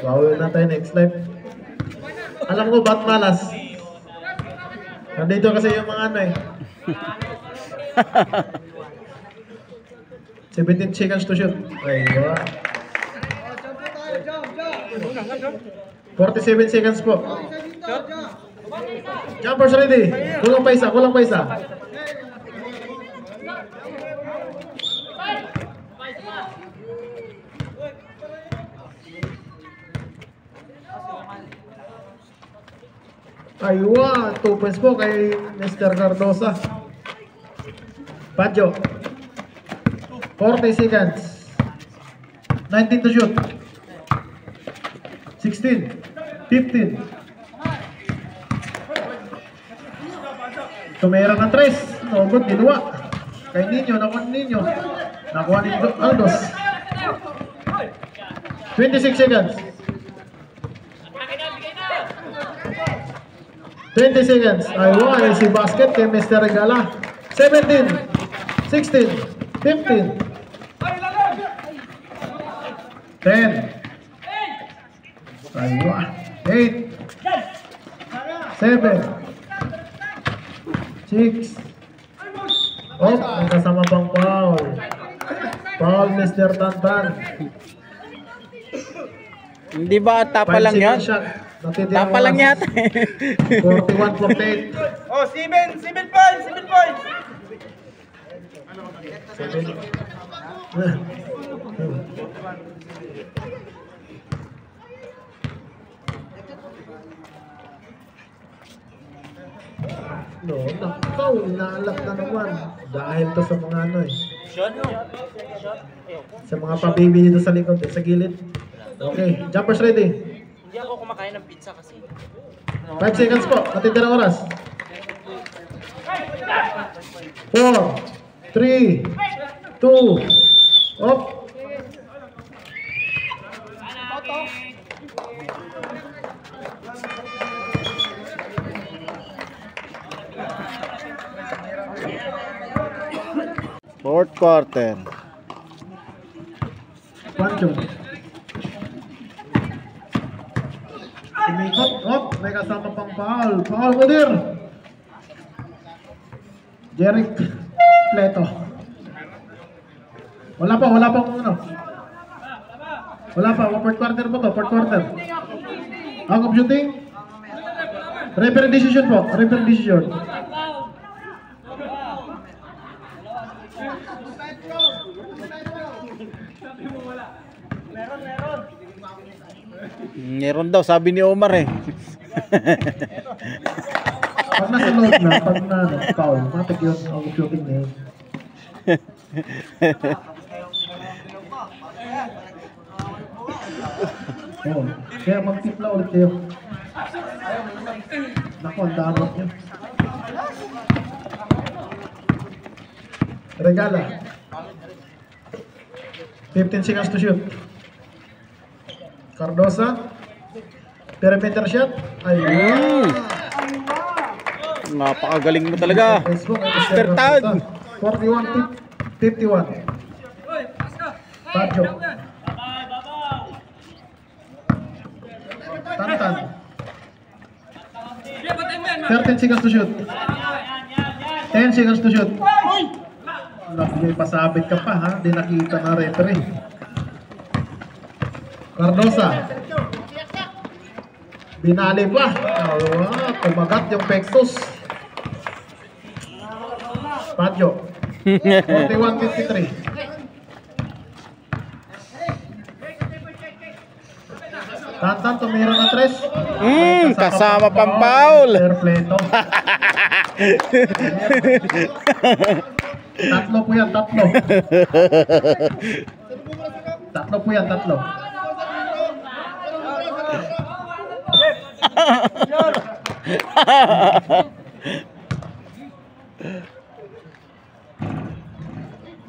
A: Foul na tayo next life. Alam ko ba't malas? Nandito kasi yung mga ano eh. 17 seconds to shoot. Aywa. 47 seconds po. Jumpers ready. Kulang pa isa, kulang pa isa. Aywa, 2 points po kay Mr. Cardosa. Padyo. 40 seconds. 19 to shoot. 16. 15. Tumera ng 3. No good, diluwa. Kay Nino, nakuha ni Nino. Nakuha ni Aldos. 26 seconds. 20 seconds. Aywa, si basket kay Mr. Regala. 17. 16. 15. 10. Aywa. 8. 7. 6. Oh, may kasama pang foul. Foul, Mr. Tantan.
B: Hindi ba tapa lang yan? Tapa lang yata.
A: 41-48.
D: Oh, 7 points! 7 points!
A: No, nakaw, inaalat na naman. Dahil to sa mga ano eh. Sa mga pabibi dito sa likod eh, sa gilid. Okay, jumpers ready.
D: Hindi ako kumakain ng pizza kasi.
A: 5 seconds po, matindi ng oras. 4, 3, 2, op.
B: Fourth quarter.
A: Pancho. Umikot, op, may kasama pang foul. Foul Mudir. Jeric Pleto. Wala pa ano. Wala pa, fourth quarter po to, fourth quarter. Out of shooting. Referee decision po, referee decision.
B: Meron daw, sabi ni Omar eh.
A: Pag nasa load na, pag na foul, matik yun, out of shooting na yun. Oh, kaya magtipla ulit kayo. Naku, ang damot nyo. Regala. 15 seconds to shoot. Cardosa. Perimeter shot. Ayun.
B: Napakagaling mo talaga. Mr. Tad.
A: 41-51. Pacho. Tantan. 13 seconds to shoot. 10 seconds to shoot. May pasabit ka pa ha. Di nakita na referee. Cardosa. Binali pa. Tumagat yung Pextos. Pacho. 41-53. Tantan tumira na 3.
B: Kasama pang foul.
A: Pleto. Tatlo po yan, tatlo. Tatlo po yan, tatlo.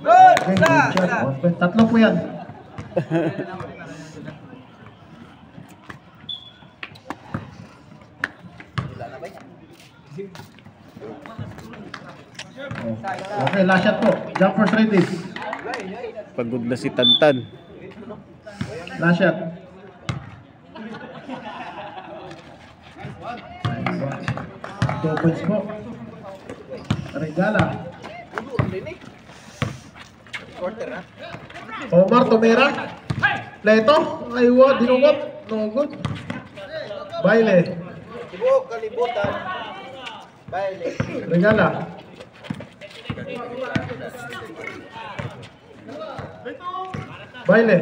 A: Okay, good shot. Tatlo po yan. Okay, last shot po. Jumpers ready.
B: Pagod na si Tantan.
A: Last shot. 2 points po. Regala. Omar tumira. Pleto. Aywa, dinungot. No good. Baile.
C: Tibok, kalibutan. Baile.
A: Regala. Baile.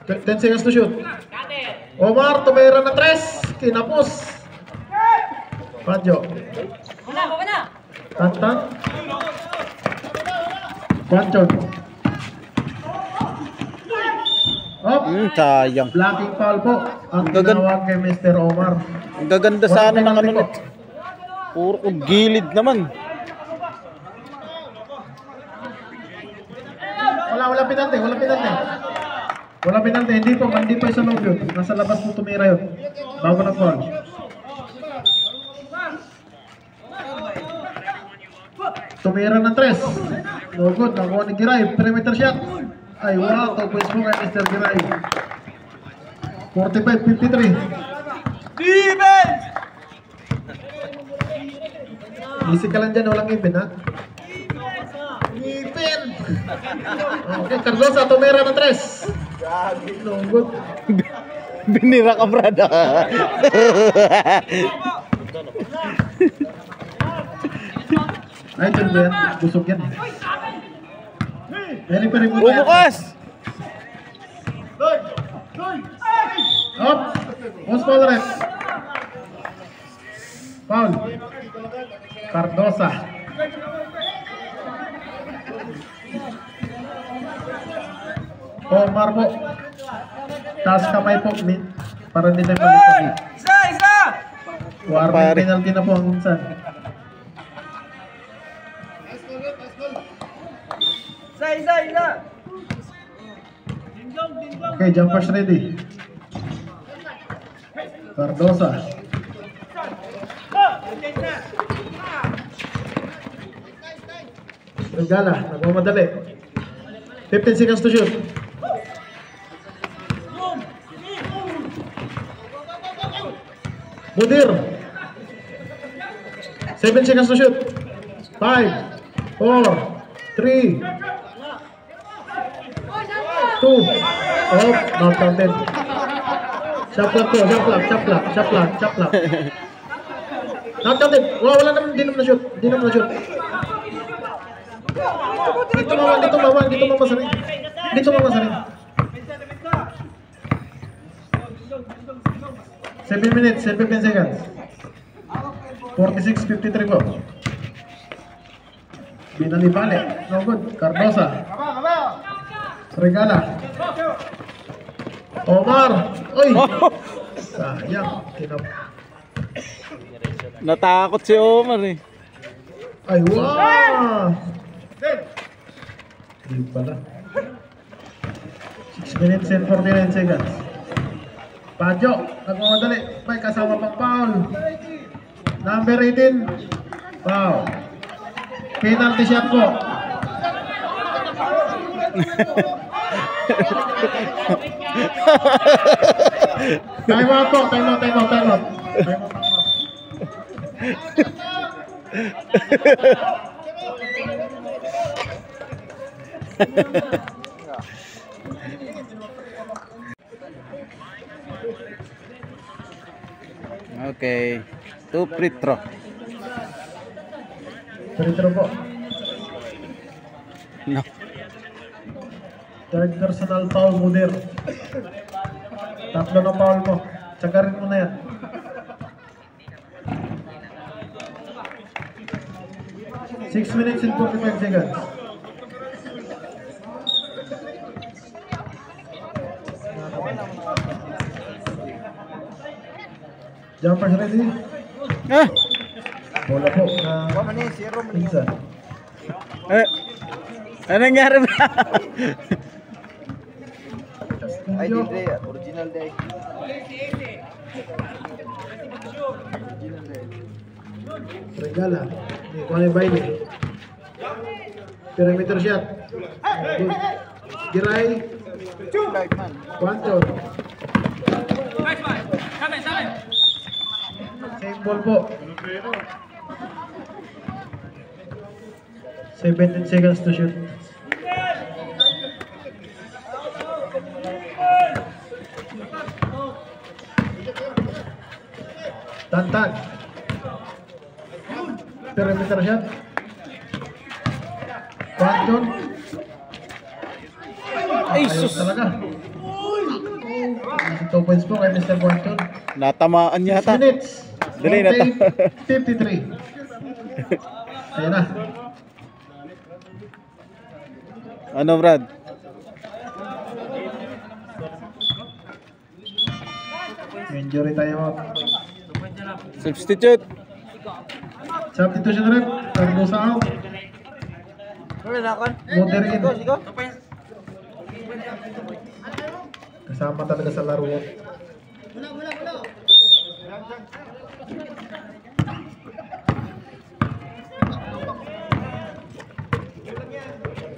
A: 10 seconds to shoot. Omar tumira na 3. Kinapos. Panjo. Tantan. Panjo. Oh,
B: Sayang.
A: blocking foul po ang
B: Gagan-
A: ginawa kay Mr. Omar.
B: Ang gaganda sana ng ano nito. Puro gilid naman.
A: Wala pinante, wala pinante. Wala pinante, hindi po sa loob yun. Nasa labas po tumira yun. Bago na foul. Tumira ng 3. No good, nakuha ni Giray. Perimeter shot. Ay wow, 2 points po kay Mr. Giray. 45-53.
D: Defense!
A: Easy ka lang dyan, walang ipin ha. Ipin! Okay, Cardosa, tumira ng 3. No good.
B: Binira ka, brada.
A: Ay, dyan ba yan? Busog yan. Very, very good.
B: Bumukas!
A: Most foul ref. Foul. Cardosa. Omar po. Taas kamay po. Para hindi tayo balik.
D: Isa!
A: Warning penalty na po ang minsan.
D: Isa!
A: Okay, jumpers ready. Cardosa. Regala, nagmamadali. 15 seconds to shoot. Mudir. 7 seconds to shoot. 5, 4, 3, 2. Oh, not counted. Shot clock. Not counted. Wala naman, di naman na shoot. Dito mamasarin. 7 minutes and 15 seconds. 46-53 po. Binalibali. No good. Cardosa. Regala. Omar. Uy. Sayang.
B: Natakot si Omar eh.
A: Ay, wow. Hindi pala. 6 minutes and 49 seconds. Pajo, nagmamadali. May kasama pang foul. Number 18. Foul. Penalty shot po. Time out po. Time out.
B: Okay. 2 free throw.
A: Free throw po.
B: No.
A: Third personal foul, Mudir. Tatlo na foul mo. Tsagarin mo na yan. Six minutes and 45 seconds. Jumpers ready?
B: Ah!
A: Bola po na minsan.
B: Ano nangyari ba?
A: Ay,
C: Original day.
A: Regala. Ikuha na yung baile. Perimeter shot. Giray. Quanto. Same ball po. 17 seconds to shoot. Tantan. Perimeter shot. Quanto.
B: Ay,
A: Ayos
B: sus!
A: talaga. 2 points po kay Mr. Quanton.
B: Natamaan
A: 6
B: yata.
A: minutes.
B: Dali na to.
A: 53. Ayan na.
B: Ano, Brad?
A: Injury time out.
B: Substitute.
A: Substitution rep. Cardosa out. Mudir in. Kasama talaga sa laro yan.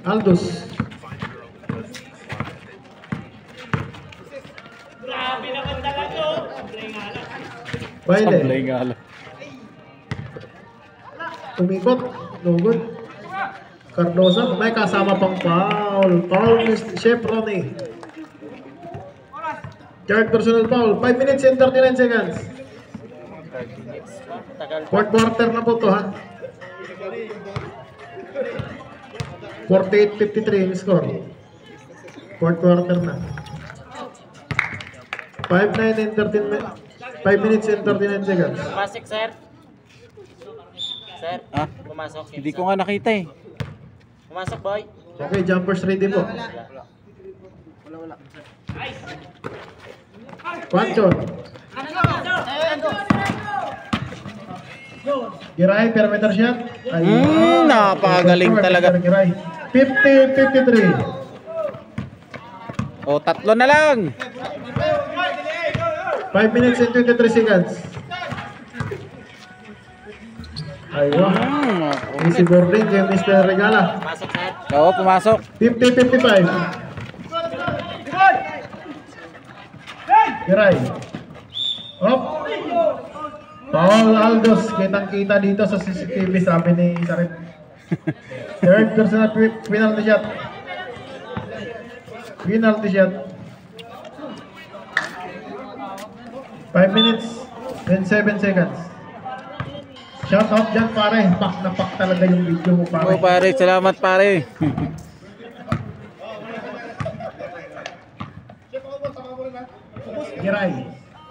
A: Aldous. Baile.
B: Sablay nga lang.
A: Umikot. No good. Cardosa. May kasama pang foul. Foul is Chef Ronnie. Third personal foul. 5 minutes and 39 seconds. Fourth quarter na po to ha. 48-53 yung score. Fourth quarter na. 5-9 and 13 5 minutes and 39 seconds.
E: Pumasok, sir. Sir,
B: Ah,
E: pumasok.
B: hindi ko nga nakita eh.
E: Pumasok, boy.
A: Okay, jumpers ready po. Pancho. Giray, perimeter shot.
B: Napakagaling talaga.
A: Giray. 50-53.
B: O, tatlo na lang.
A: 5 minutes and 23 seconds. Aywa. Easy boarding kay Mr. Regala.
E: Pumasok, sir.
B: Oo, pumasok.
A: 50-55. Giray. Op. Paul Aldos, kitang-kita dito sa CCTV, sabi ni Sarit. Third personal penalty shot. Penalty shot. 5 minutes and 7 seconds. Shout out dyan pare, pak na pak talaga yung video mo pare.
B: Oo, pare, salamat pare.
A: Giray.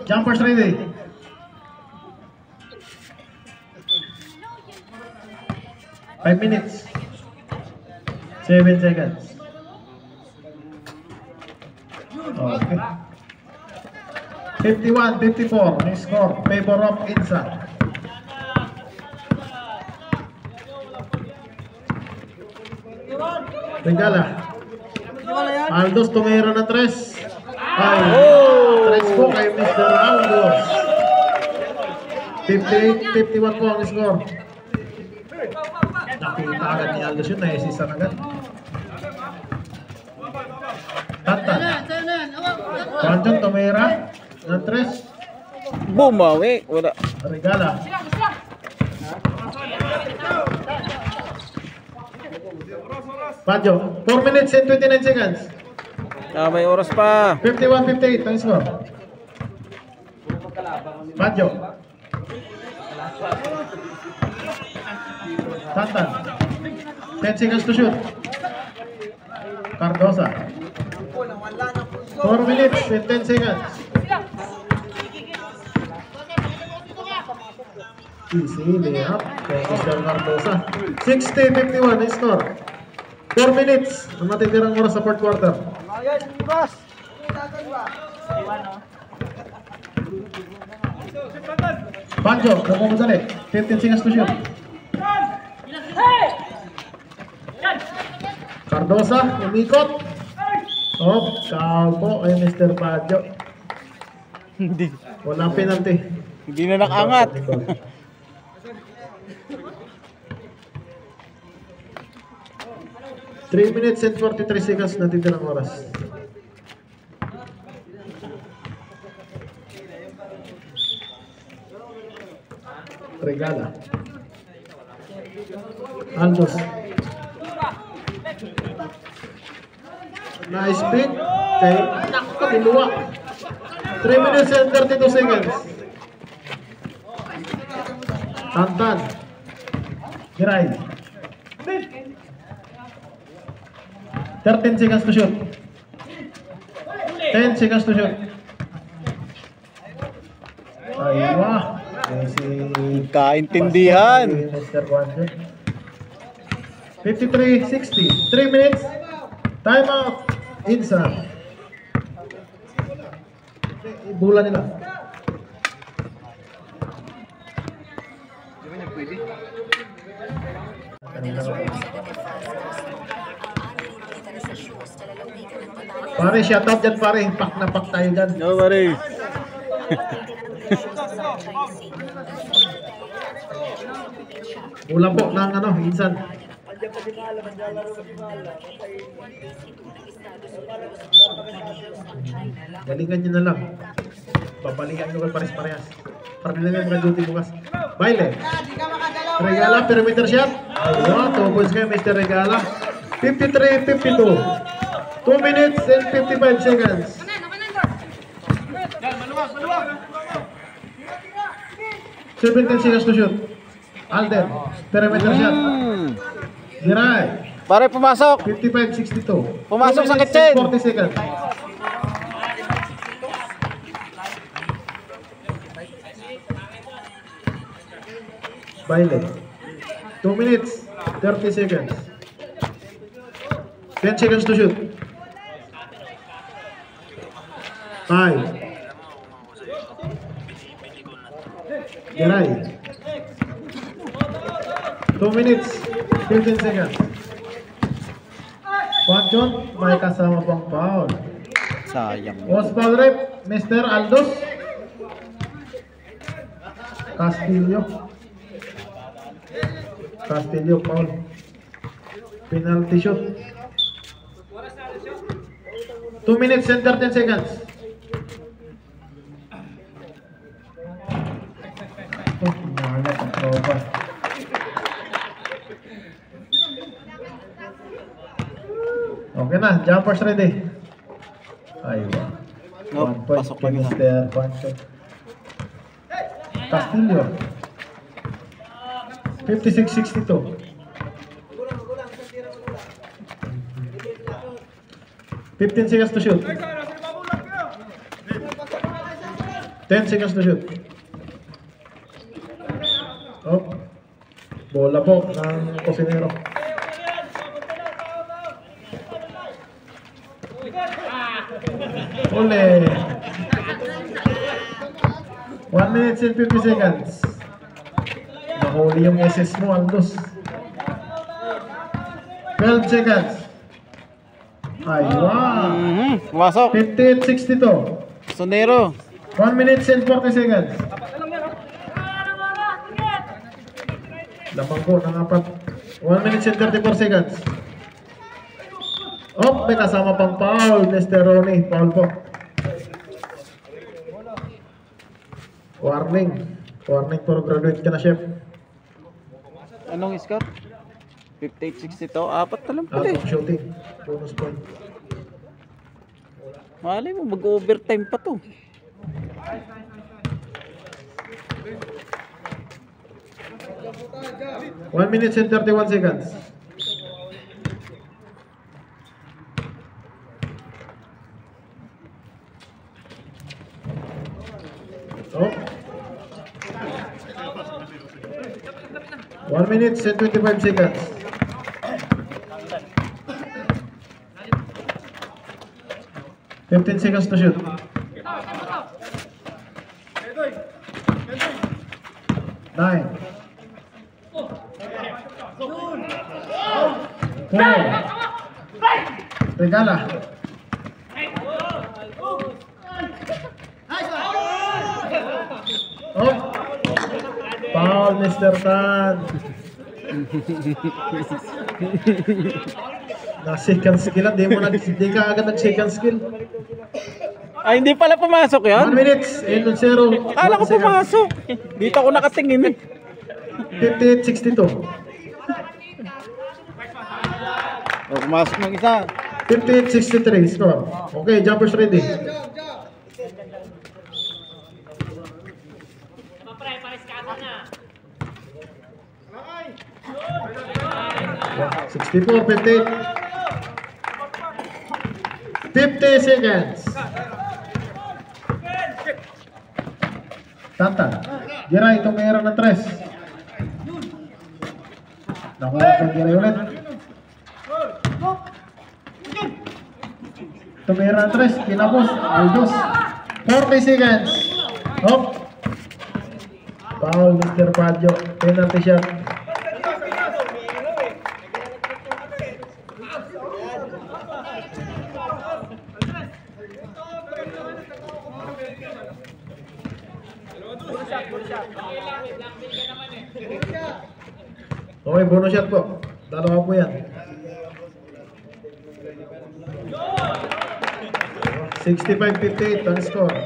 A: Jumpers ready. Five minutes. 7 seconds. Okay. 51-54. Next score. Favor of Insa. Regala. Aldos tumira ng 3. Ay, 3 po kay Mr. Aldos. 58-51 po ang score. Nakita agad ni Aldos yun, naisisan agad. Tantan. Panchon tumira ng 3.
B: Bumawi. Wala.
A: Regala. Pancho, 4 minutes and 29 seconds.
B: Ah, may oras pa.
A: 51-58 ang score. Pancho. Tantan. 10 seconds to shoot. Cardosa. 4 minutes and 10 seconds. Easy layup kay Mr. Cardosa. 60-51 ang score. 4 minutes ang natitirang oras sa fourth quarter. Pancho, nakumadali. 15 seconds to shoot. Cardosa, umikot. Oh, foul po ay Mr. Pancho.
B: Hindi.
A: Walang penalty.
B: Hindi na nakaangat.
A: 3 minutes and 43 seconds natitirang oras. Regala. Aldos. Nice pick. Kay Kabiluwa. 3 minutes and 32 seconds. Tantan. Giray. 13 seconds to shoot. 10 seconds to shoot. Aywa.
B: Kaintindihan.
A: 53-60. 3 minutes. Time out. Insa. Bulan nila. Pare, shout out dyan pare. Pak na pak tayo dyan.
B: No, pare.
A: Bulan po ng ano, Insan. Galingan nyo na lang. Babalikan nyo kay pares-parehas. Para nila yung mga duty bukas. Baile. Regala, perimeter shot. Ayun, 2 points kayo, Mr. Regala. 53-52. 2 minutes and 55 seconds. 17 seconds to shoot. Alden, perimeter shot. Giray.
B: Pare, pumasok.
A: 55-62.
B: Pumasok
A: 2
B: sa
A: minutes
B: kitchen.
A: and 40 seconds. Baile. 2 minutes, 30 seconds. 10 seconds to shoot. 5. Geray. 2 minutes, 15 seconds. One shot, may kasama pang foul.
B: Sayang.
A: Was foul rep, Mr. Aldos. Castillo foul. Penalty shot. 2 minutes and 13 seconds. Oh, mahalat ang tropa. Okay na, jumpers ready. Aywa.
B: Nope,
A: 1 point
B: pasok lang
A: against
B: isa.
A: the Pancho. Castillo. 56-62. 15 seconds to shoot. 10 seconds to shoot. Oh. Bola po ng Cosinero. Ule. 1 minute and 50 seconds. Nahuli yung SS mo, Aldos. 12 seconds. Aywa.
B: Pumasok.
A: 58-62.
B: Sonero.
A: 1 minute and 40 seconds. Lamang ko ng apat. 1 minute and 34 seconds. Oh, may kasama pang foul, Mr. Ronnie. Foul po. Warning. Warning for graduate ka na, chef.
B: Anong score? 58-62. Apat na lang pala
A: Out
B: eh.
A: of shooting. Bonus point.
B: Malay mo, mag-overtime pa to.
A: One minute and 31 seconds. Oh. 1 minute and 25 seconds. Fifteen seconds to shoot. 9. 4. Regala. Oh. Foul, Mr. Tan. Na-second skill lang. Di ka agad nag-second skill.
B: Ay, hindi pala pumasok
A: 1
B: yan.
A: minute and 0.
B: Akala ko pumasok. Dito ako nakatingin eh.
A: 58-62.
B: O, pumasok ng isa.
A: 58-63 score. Okay, jumpers ready. Yeah, 64, 58. 50 seconds. Tanta. Giray, tumira ng 3. Nakuha kang Giray ulit. Tumira ng 3. Kinapos. Aldos. 40 seconds. Hop. Foul, Mr. Padjo. Penalty shot. Okay, bonus shot po. Dalawa po yan. 65-58 ang score.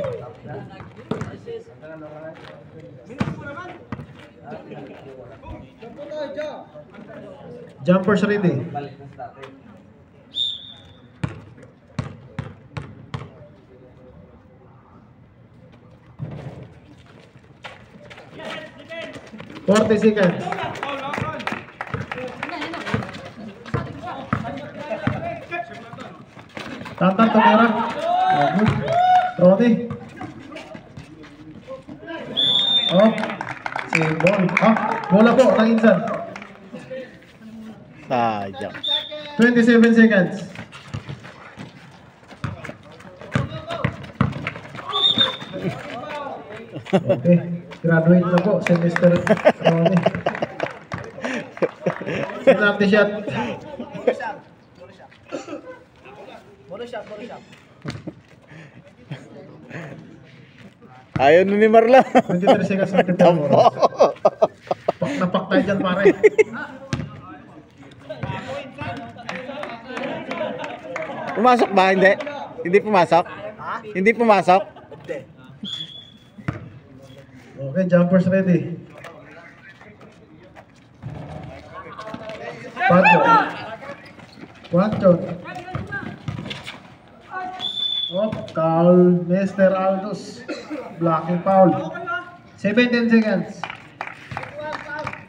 A: Jumpers ready. Forty seconds. Tantan tumira. Ronnie. Oh, ball. Bola po, ng Insan.
B: Sayang.
A: 27 seconds. Okay, graduate na po si Mr. Ronnie. Penalty shot.
B: Ayaw na ni Marla.
A: 23 seconds na titira mo. Pak na pak tayo dyan, pare.
B: Pumasok ba? Hindi. Hindi pumasok? Hindi pumasok?
A: Okay, jumpers ready. Quanto. Oh, foul, Mr. Aldous. Blocking foul. 17 seconds.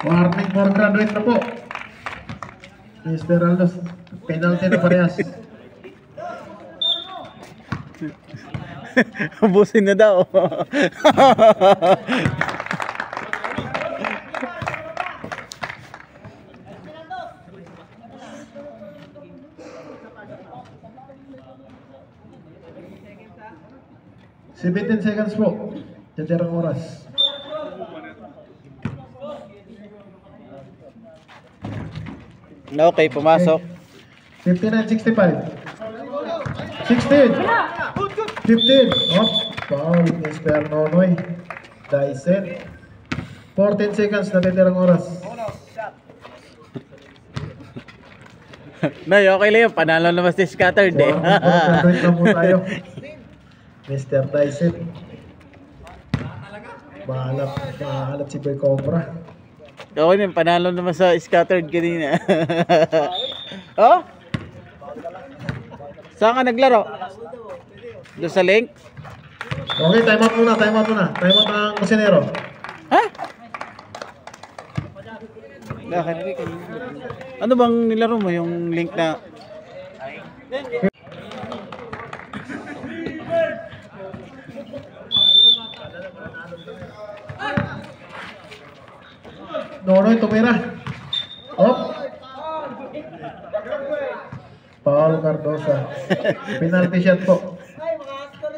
A: Warning for graduate na po. Mr. Aldous, penalty na parehas.
B: Ubusin na daw.
A: Seventeen seconds po. Titirang oras.
B: Okay, pumasok.
A: 59-65. 16. 15. Oh, foul, Mr. Nonoy. Dyson. 14 seconds na titirang oras.
B: Nay, okay lang yun. Panalo naman si Scattered eh.
A: Graduate na po tayo. Mr. Dyson. Mahalap si Boy Cobra.
B: Oo yun, panalo naman sa Scattered kanina. Oh? Saan ka naglaro? Doon sa link?
A: Okay, time out muna. Time out ng kusinero.
B: Ha? Ano bang nilaro mo? Yung link na...
A: Nonoy, tumira. Oh. Paul Cardosa. Penalty shot po.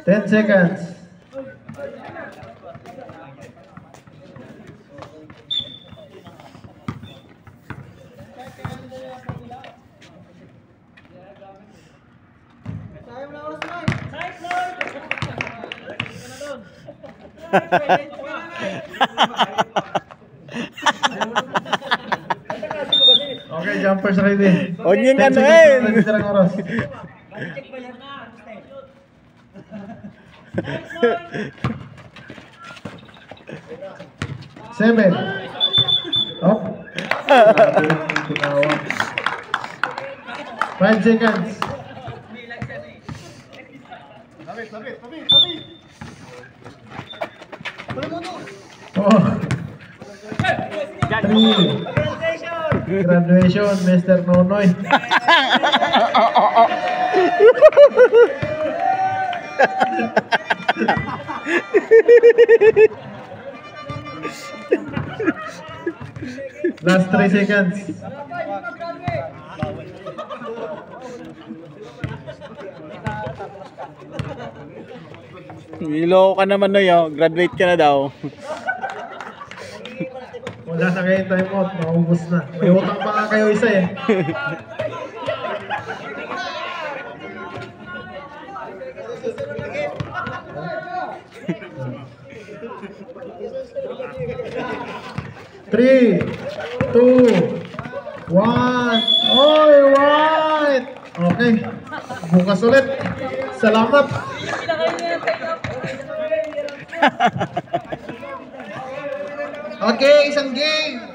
A: 10 seconds. Okay, jumpers ready.
B: Onion
A: 10
B: ano
A: seconds
B: eh.
A: na titirang oras. Seven. Up. 5 seconds. Oh. 3. Graduation, Mr. Nonoy. Last 3 seconds.
B: Niloko ka naman Noy, oh. Graduate ka na daw.
A: Wala na kayo time out, maubos na. May utang pa nga kayo isa eh. Three, 2, 1. Oy, right! Okay. Bukas ulit. Salamat. Okay, isang game.